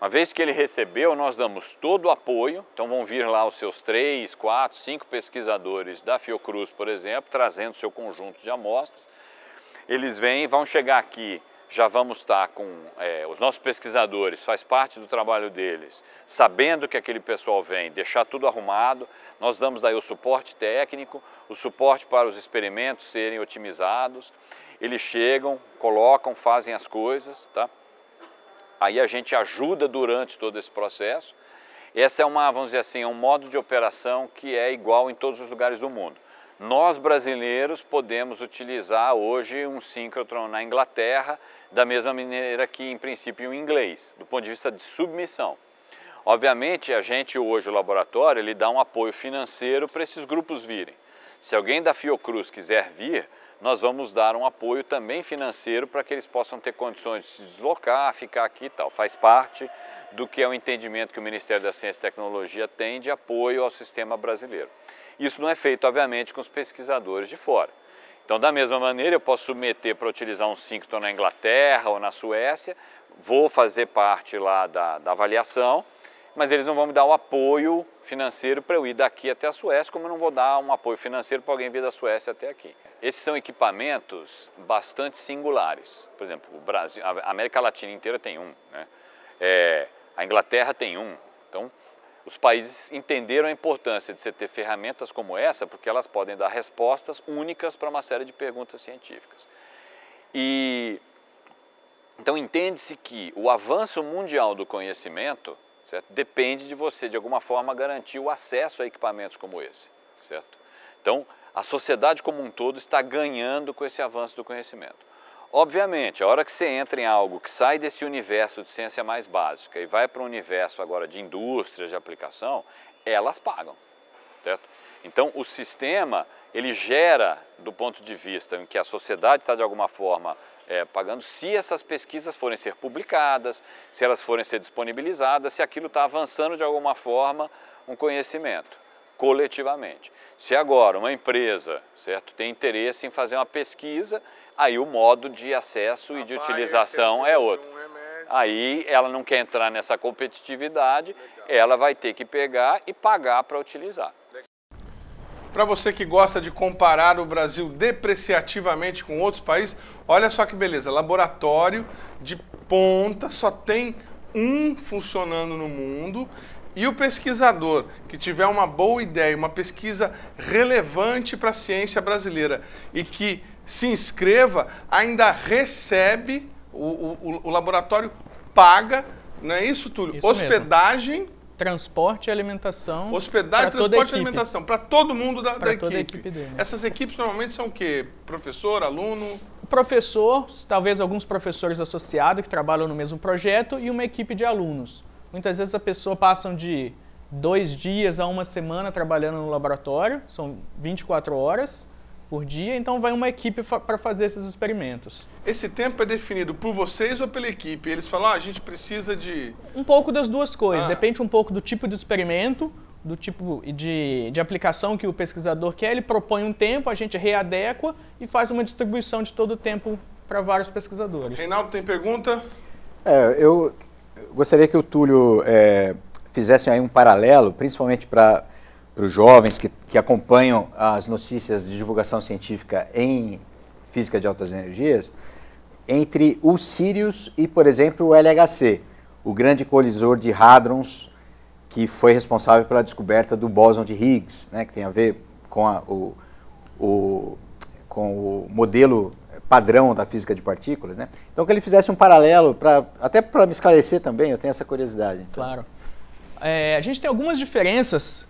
Uma vez que ele recebeu, nós damos todo o apoio, então vão vir lá os seus 3, 4, 5 pesquisadores da Fiocruz, por exemplo, trazendo seu conjunto de amostras. Eles vêm, vão chegar aqui, já vamos estar com os nossos pesquisadores, faz parte do trabalho deles, sabendo que aquele pessoal vem, deixar tudo arrumado, nós damos daí o suporte técnico, o suporte para os experimentos serem otimizados, eles chegam, colocam, fazem as coisas, tá? Aí a gente ajuda durante todo esse processo. Essa é vamos dizer assim, um modo de operação que é igual em todos os lugares do mundo. Nós, brasileiros, podemos utilizar hoje um síncrotron na Inglaterra, da mesma maneira que, em princípio, o inglês, do ponto de vista de submissão. Obviamente, a gente hoje, o laboratório, ele dá um apoio financeiro para esses grupos virem. Se alguém da Fiocruz quiser vir, nós vamos dar um apoio também financeiro para que eles possam ter condições de se deslocar, ficar aqui e tal. Faz parte do que é o entendimento que o Ministério da Ciência e Tecnologia tem de apoio ao sistema brasileiro. Isso não é feito, obviamente, com os pesquisadores de fora. Então, da mesma maneira, eu posso submeter para utilizar um síncrotron na Inglaterra ou na Suécia, vou fazer parte lá da avaliação, mas eles não vão me dar o apoio financeiro para eu ir daqui até a Suécia, como eu não vou dar um apoio financeiro para alguém vir da Suécia até aqui. Esses são equipamentos bastante singulares. Por exemplo, o Brasil, a América Latina inteira tem um, né? A Inglaterra tem um. Então, os países entenderam a importância de você ter ferramentas como essa, porque elas podem dar respostas únicas para uma série de perguntas científicas. Então, entende-se que o avanço mundial do conhecimento, certo, depende de você, de alguma forma, garantir o acesso a equipamentos como esse, certo? Então, a sociedade como um todo está ganhando com esse avanço do conhecimento. Obviamente, a hora que você entra em algo que sai desse universo de ciência mais básica e vai para um universo agora de indústrias, de aplicação, elas pagam, certo? Então, o sistema, ele gera, do ponto de vista em que a sociedade está de alguma forma pagando, se essas pesquisas forem ser publicadas, se elas forem ser disponibilizadas, se aquilo está avançando de alguma forma um conhecimento, coletivamente. Se agora uma empresa, certo, tem interesse em fazer uma pesquisa, aí o modo de acesso e de utilização é outro. Aí ela não quer entrar nessa competitividade, ela vai ter que pegar e pagar para utilizar. Para você que gosta de comparar o Brasil depreciativamente com outros países, olha só que beleza, laboratório de ponta, só tem um funcionando no mundo, e o pesquisador que tiver uma boa ideia, uma pesquisa relevante para a ciência brasileira e que se inscreva, ainda recebe, o laboratório paga, não é isso, Túlio? Isso hospedagem... mesmo. Transporte e alimentação. Hospedagem, transporte e alimentação, para todo mundo da equipe. Toda a equipe dele. Essas equipes normalmente são o quê? Professor, aluno? O professor, talvez alguns professores associados que trabalham no mesmo projeto e uma equipe de alunos. Muitas vezes a pessoa passa de 2 dias a 1 semana trabalhando no laboratório, são 24 horas, por dia, então vai uma equipe para fazer esses experimentos. Esse tempo é definido por vocês ou pela equipe? Eles falam, a gente precisa de... Um pouco das duas coisas, depende um pouco do tipo de experimento, do tipo de aplicação que o pesquisador quer, ele propõe um tempo, a gente readequa e faz uma distribuição de todo o tempo para vários pesquisadores. Reinaldo, tem pergunta? Eu gostaria que o Túlio fizesse aí um paralelo, principalmente para os jovens que acompanham as notícias de divulgação científica em física de altas energias, entre o Sirius e, por exemplo, o LHC, o grande colisor de hadrons que foi responsável pela descoberta do bóson de Higgs, né, que tem a ver com o modelo padrão da física de partículas, né? Então que ele fizesse um paralelo, até para me esclarecer também, eu tenho essa curiosidade. Então. Claro. A gente tem algumas diferenças.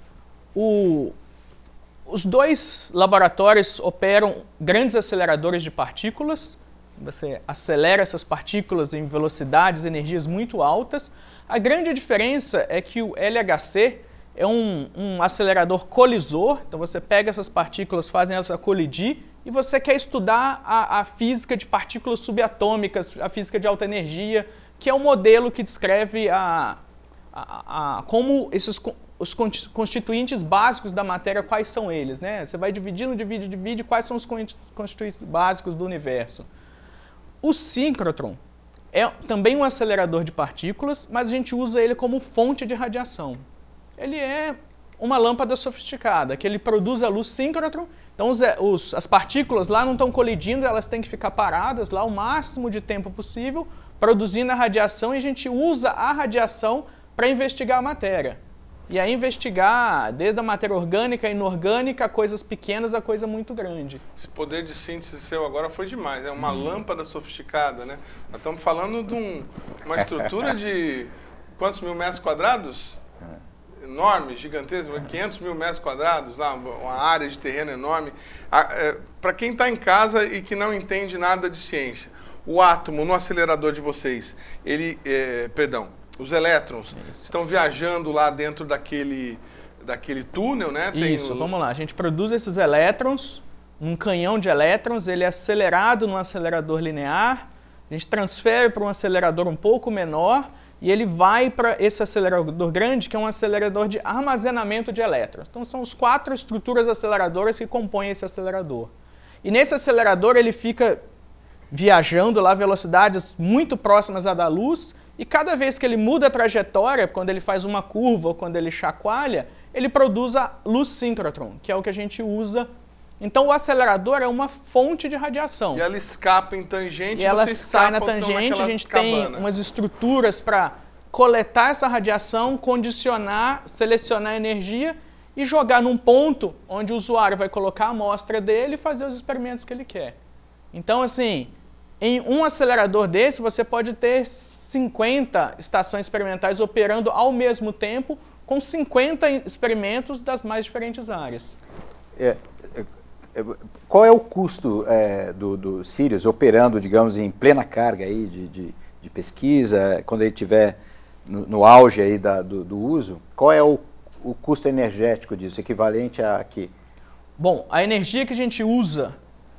Os dois laboratórios operam grandes aceleradores de partículas. Você acelera essas partículas em velocidades, energias muito altas. A grande diferença é que o LHC é um acelerador colisor. Então você pega essas partículas, fazem elas colidir, e você quer estudar a física de partículas subatômicas, a física de alta energia, que é um modelo que descreve como os constituintes básicos da matéria, quais são eles, né? Você vai dividindo, divide, quais são os constituintes básicos do universo. O síncrotron é também um acelerador de partículas, mas a gente usa ele como fonte de radiação. Ele é uma lâmpada sofisticada, que ele produz a luz síncrotron. Então as partículas lá não estão colidindo, elas têm que ficar paradas lá o máximo de tempo possível, produzindo a radiação, e a gente usa a radiação para investigar a matéria. E aí investigar desde a matéria orgânica, inorgânica, coisas pequenas a coisa muito grande. Esse poder de síntese seu agora foi demais, é uma lâmpada sofisticada, né? Nós estamos falando de uma estrutura de quantos mil metros quadrados? Enorme, gigantesco, 500 mil metros quadrados, lá, uma área de terreno enorme. Para quem está em casa e que não entende nada de ciência, o átomo no acelerador de vocês, os elétrons estão viajando lá dentro daquele túnel, né? Vamos lá, a gente produz esses elétrons, um canhão de elétrons, ele é acelerado num acelerador linear, a gente transfere para um acelerador um pouco menor, e ele vai para esse acelerador grande, que é um acelerador de armazenamento de elétrons. Então são as 4 estruturas aceleradoras que compõem esse acelerador. E nesse acelerador ele fica viajando lá a velocidades muito próximas à da luz, e cada vez que ele muda a trajetória, quando ele faz uma curva ou quando ele chacoalha, ele produz a luz síncrotron, que é o que a gente usa. Então o acelerador é uma fonte de radiação. E ela escapa em tangente, e ela sai na tangente, a gente tem umas estruturas para coletar essa radiação, condicionar, selecionar a energia e jogar num ponto onde o usuário vai colocar a amostra dele e fazer os experimentos que ele quer. Então, assim, em um acelerador desse, você pode ter 50 estações experimentais operando ao mesmo tempo, com 50 experimentos das mais diferentes áreas. Qual é o custo do Sirius operando, digamos, em plena carga aí de pesquisa, quando ele estiver no auge aí do uso? Qual é o custo energético disso, equivalente a quê? Bom, a energia que a gente usa,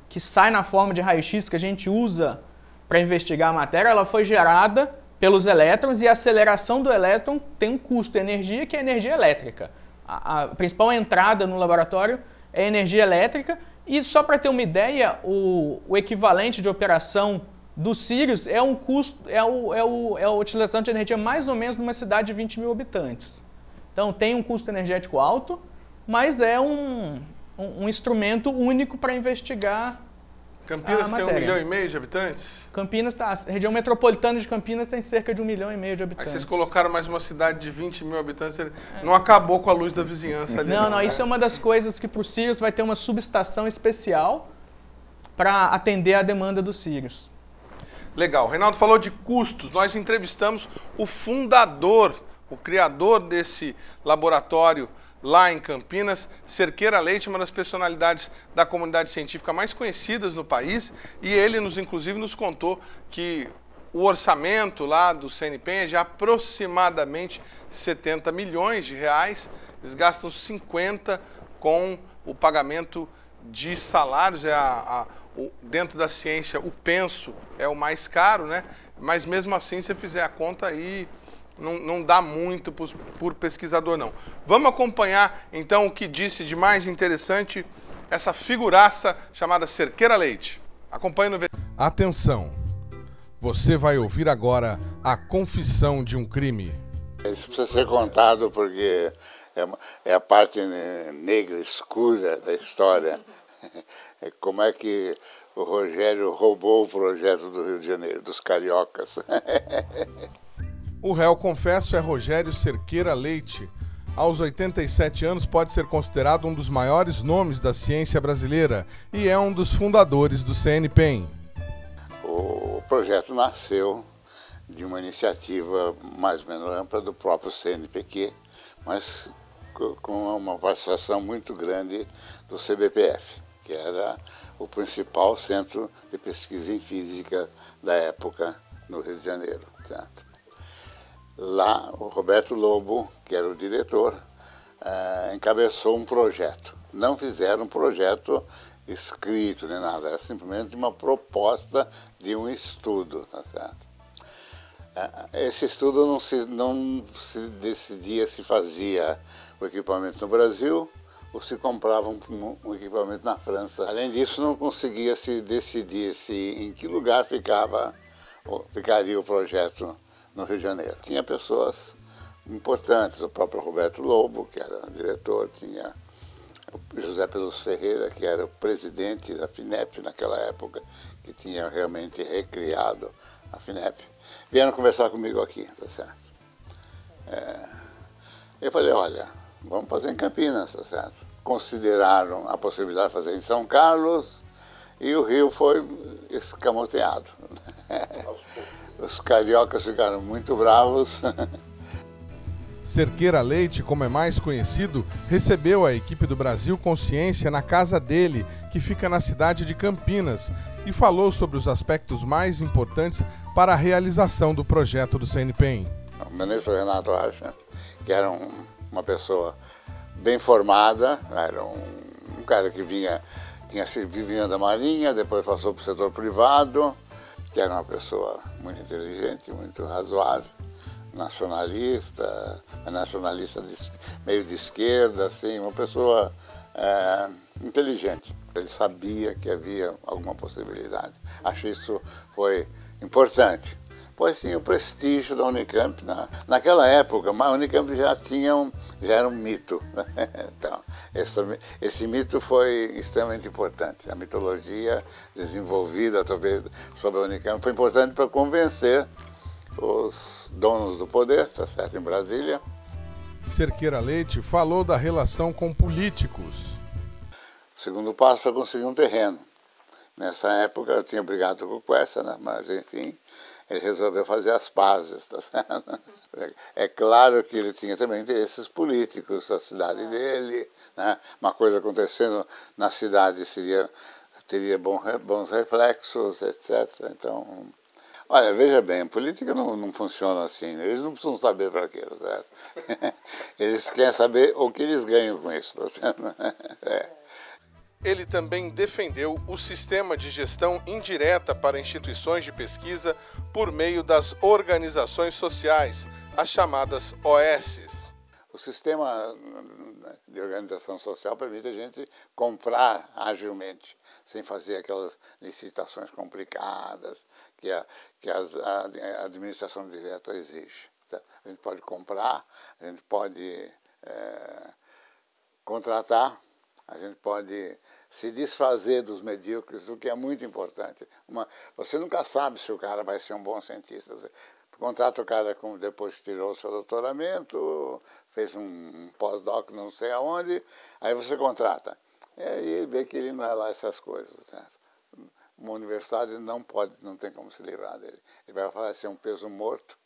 que sai na forma de raio-x que a gente usa para investigar a matéria, ela foi gerada pelos elétrons, e a aceleração do elétron tem um custo de energia, que é a energia elétrica. A principal entrada no laboratório é energia elétrica, e só para ter uma ideia, o equivalente de operação do Sirius é um custo, é a utilização de energia mais ou menos numa cidade de 20 mil habitantes. Então tem um custo energético alto, mas é um instrumento único para investigar Campinas tem 1,5 milhão de habitantes? Campinas, a região metropolitana de Campinas tem cerca de 1,5 milhão de habitantes. Aí vocês colocaram mais uma cidade de 20 mil habitantes, não acabou com a luz da vizinhança ali. Não, isso é uma das coisas que para o Sirius vai ter uma subestação especial para atender a demanda do Sirius. Legal, o Reinaldo falou de custos, nós entrevistamos o fundador, o criador desse laboratório lá em Campinas, Cerqueira Leite, uma das personalidades da comunidade científica mais conhecidas no país, e ele inclusive nos contou que o orçamento lá do CNPq é de aproximadamente 70 milhões de reais, eles gastam 50 com o pagamento de salários, dentro da ciência o penso é o mais caro, né? Mas mesmo assim, se você fizer a conta aí, não dá muito por pesquisador, não. Vamos acompanhar, então, o que disse de mais interessante essa figuraça chamada Cerqueira Leite. Acompanhe no vídeo. Atenção, você vai ouvir agora a confissão de um crime. Isso precisa ser contado porque é a parte negra, escura da história. Como é que o Rogério roubou o projeto do Rio de Janeiro, dos cariocas. O réu, confesso, é Rogério Cerqueira Leite. Aos 87 anos pode ser considerado um dos maiores nomes da ciência brasileira e é um dos fundadores do CNPEM. O projeto nasceu de uma iniciativa mais ou menos ampla do próprio CNPq, mas com uma participação muito grande do CBPF, que era o principal centro de pesquisa em física da época no Rio de Janeiro. Certo? Lá, o Roberto Lobo, que era o diretor, encabeçou um projeto. Não fizeram um projeto escrito nem nada, era simplesmente uma proposta de um estudo. Tá certo? Esse estudo não se decidia se fazia o equipamento no Brasil ou se comprava um equipamento na França. Além disso, não conseguia se decidir em que lugar ficaria o projeto no Rio de Janeiro. Tinha pessoas importantes, o próprio Roberto Lobo, que era o diretor, tinha o José Pelos Ferreira, que era o presidente da FINEP naquela época, que tinha realmente recriado a FINEP. Vieram conversar comigo aqui, tá certo? Eu falei, olha, vamos fazer em Campinas, tá certo? Consideraram a possibilidade de fazer em São Carlos e o Rio foi escamoteado. Os cariocas ficaram muito bravos. Cerqueira Leite, como é mais conhecido, recebeu a equipe do Brasil Consciência na casa dele, que fica na cidade de Campinas, e falou sobre os aspectos mais importantes para a realização do projeto do CNPEM. O ministro Renato Archa, que era uma pessoa bem formada, era um cara que vinha da Marinha, depois passou para o setor privado, que era uma pessoa muito inteligente, muito razoável, nacionalista meio de esquerda, assim, uma pessoa inteligente. Ele sabia que havia alguma possibilidade. Acho que isso foi importante. Pois sim, o prestígio da Unicamp. Naquela época, a Unicamp já era um mito. Então, esse mito foi extremamente importante. A mitologia desenvolvida sobre a Unicamp foi importante para convencer os donos do poder, tá certo, em Brasília. Cerqueira Leite falou da relação com políticos. O segundo passo foi conseguir um terreno. Nessa época eu tinha brigado com o Quercia, né? Mas enfim, ele resolveu fazer as pazes, tá certo? É claro que ele tinha também interesses políticos, a cidade dele, né? Uma coisa acontecendo na cidade teria bons reflexos, etc. Então, olha, veja bem, a política não funciona assim, eles não precisam saber para quê, tá certo? Eles querem saber o que eles ganham com isso, tá certo? Ele também defendeu o sistema de gestão indireta para instituições de pesquisa por meio das organizações sociais, as chamadas OSs. O sistema de organização social permite a gente comprar agilmente, sem fazer aquelas licitações complicadas que a administração direta exige. A gente pode comprar, a gente pode contratar, a gente pode se desfazer dos medíocres, o que é muito importante. Você nunca sabe se o cara vai ser um bom cientista. Você contrata o cara depois que tirou o seu doutoramento, fez um pós-doc não sei aonde, aí você contrata. E aí ele vê que ele não é lá essas coisas. Certo? Uma universidade não tem como se livrar dele. Ele vai ser um peso morto,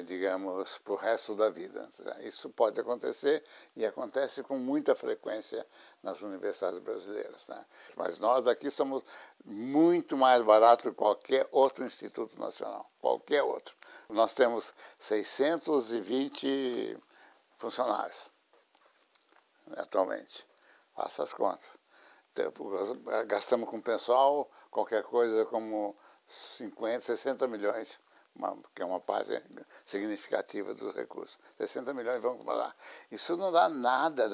digamos, para o resto da vida. Isso pode acontecer e acontece com muita frequência nas universidades brasileiras. Né? Mas nós aqui somos muito mais baratos que qualquer outro instituto nacional, qualquer outro. Nós temos 620 funcionários atualmente. Faça as contas. Gastamos com o pessoal qualquer coisa como 50, 60 milhões, que é uma parte significativa dos recursos. 60 milhões vamos para lá. Isso não dá nada,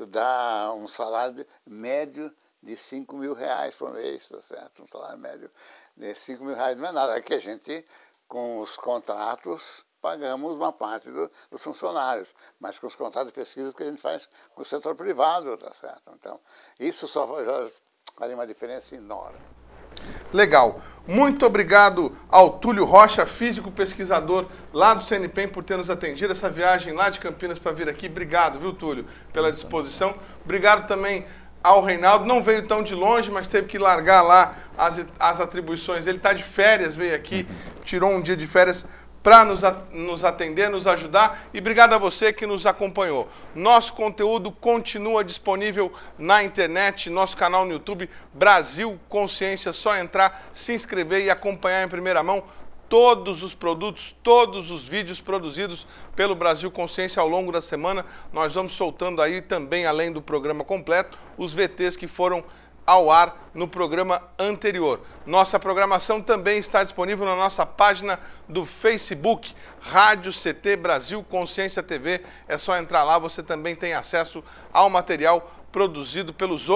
dá um salário médio de R$5.000 por mês, tá certo? Um salário médio de R$5.000 não é nada, é que a gente, com os contratos, pagamos uma parte dos funcionários, mas com os contratos de pesquisa que a gente faz com o setor privado, tá certo? Então, isso só faria uma diferença enorme. Legal. Muito obrigado ao Túlio Rocha, físico pesquisador lá do CNPEM, por ter nos atendido essa viagem lá de Campinas para vir aqui. Obrigado, viu, Túlio, pela disposição. Obrigado também ao Reinaldo. Não veio tão de longe, mas teve que largar lá as atribuições. Ele está de férias, veio aqui, tirou um dia de férias para nos atender, nos ajudar, e obrigado a você que nos acompanhou. Nosso conteúdo continua disponível na internet, nosso canal no YouTube, Brasil Consciência, só entrar, se inscrever e acompanhar em primeira mão todos os produtos, todos os vídeos produzidos pelo Brasil Consciência ao longo da semana. Nós vamos soltando aí também, além do programa completo, os VTs que foram ao ar no programa anterior. Nossa programação também está disponível na nossa página do Facebook, Rádio CT Brasil Consciência TV. É só entrar lá, você também tem acesso ao material produzido pelos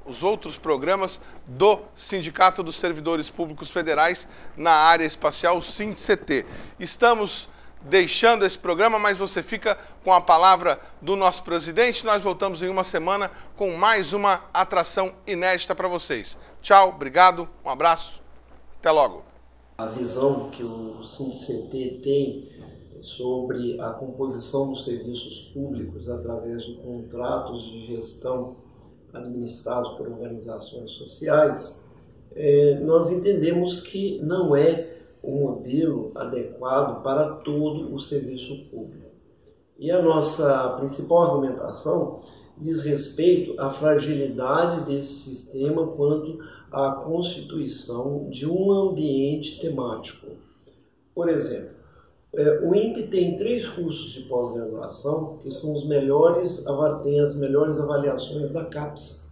os outros programas do Sindicato dos Servidores Públicos Federais na área espacial, SINCT. Estamos deixando esse programa, mas você fica com a palavra do nosso presidente. Nós voltamos em uma semana com mais uma atração inédita para vocês. Tchau, obrigado, um abraço, até logo. A visão que o SINCT tem sobre a composição dos serviços públicos através de contratos de gestão administrados por organizações sociais, nós entendemos que não é um modelo adequado para todo o serviço público. E a nossa principal argumentação diz respeito à fragilidade desse sistema quanto à constituição de um ambiente temático. Por exemplo, o INPE tem 3 cursos de pós-graduação que são têm as melhores avaliações da CAPES.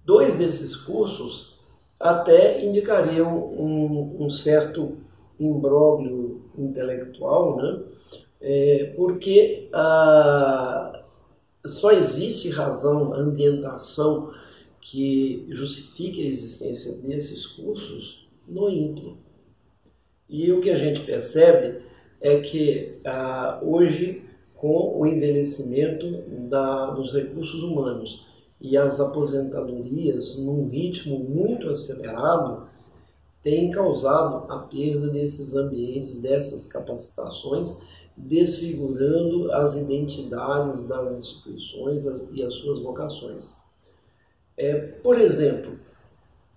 2 desses cursos até indicariam um certo imbróglio intelectual, né? Porque só existe razão, ambientação que justifique a existência desses cursos no INPE. E o que a gente percebe é que hoje, com o envelhecimento dos recursos humanos e as aposentadorias num ritmo muito acelerado, tem causado a perda desses ambientes, dessas capacitações, desfigurando as identidades das instituições e as suas vocações. Por exemplo,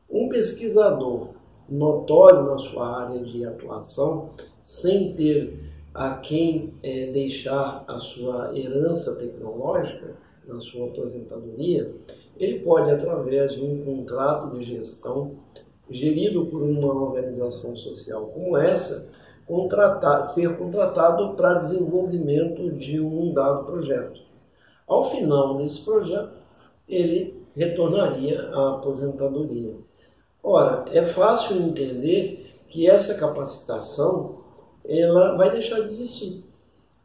um pesquisador notório na sua área de atuação, sem ter a quem deixar a sua herança tecnológica na sua aposentadoria, ele pode, através de um contrato de gestão gerido por uma organização social como essa, ser contratado para desenvolvimento de um dado projeto. Ao final desse projeto, ele retornaria à aposentadoria. Ora, é fácil entender que essa capacitação ela vai deixar de existir.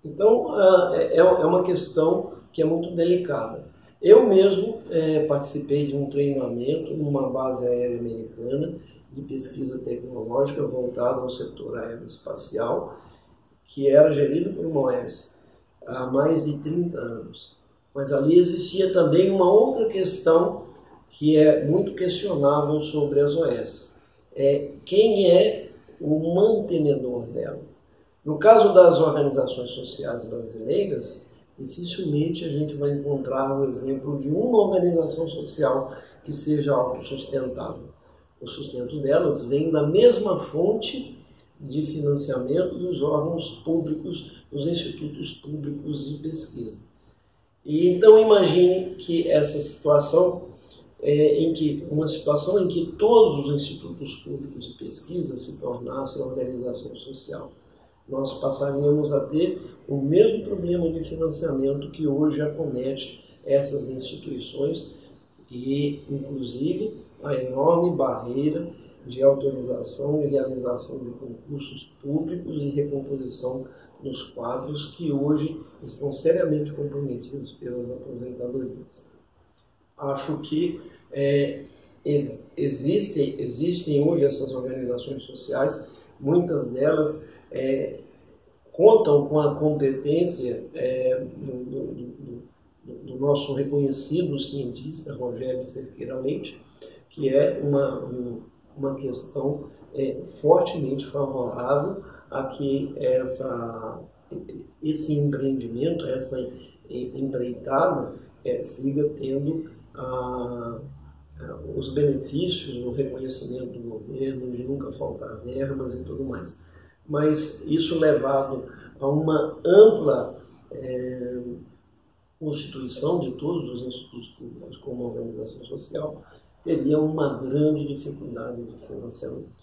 Então, é uma questão que é muito delicada. Eu mesmo participei de um treinamento numa base aérea americana de pesquisa tecnológica voltada ao setor aeroespacial, que era gerido por uma OS há mais de 30 anos. Mas ali existia também uma outra questão que é muito questionável sobre as OS. Quem é o mantenedor dela? No caso das organizações sociais brasileiras, dificilmente a gente vai encontrar um exemplo de uma organização social que seja autossustentável. O sustento delas vem da mesma fonte de financiamento dos órgãos públicos, dos institutos públicos de pesquisa. E então imagine que essa situação, uma situação em que todos os institutos públicos de pesquisa se tornassem organização social. Nós passaríamos a ter o mesmo problema de financiamento que hoje acomete essas instituições, e, inclusive, a enorme barreira de autorização e realização de concursos públicos e recomposição dos quadros que hoje estão seriamente comprometidos pelas aposentadorias. Acho que existem hoje essas organizações sociais, muitas delas contam com a competência do nosso reconhecido cientista Rogério Cerqueira Leite, que é uma questão fortemente favorável a que esse empreendimento, essa empreitada, siga tendo os benefícios do reconhecimento do governo, de nunca faltar verbas e tudo mais. Mas isso levado a uma ampla constituição de todos os institutos públicos como organização social, teria uma grande dificuldade de financiamento.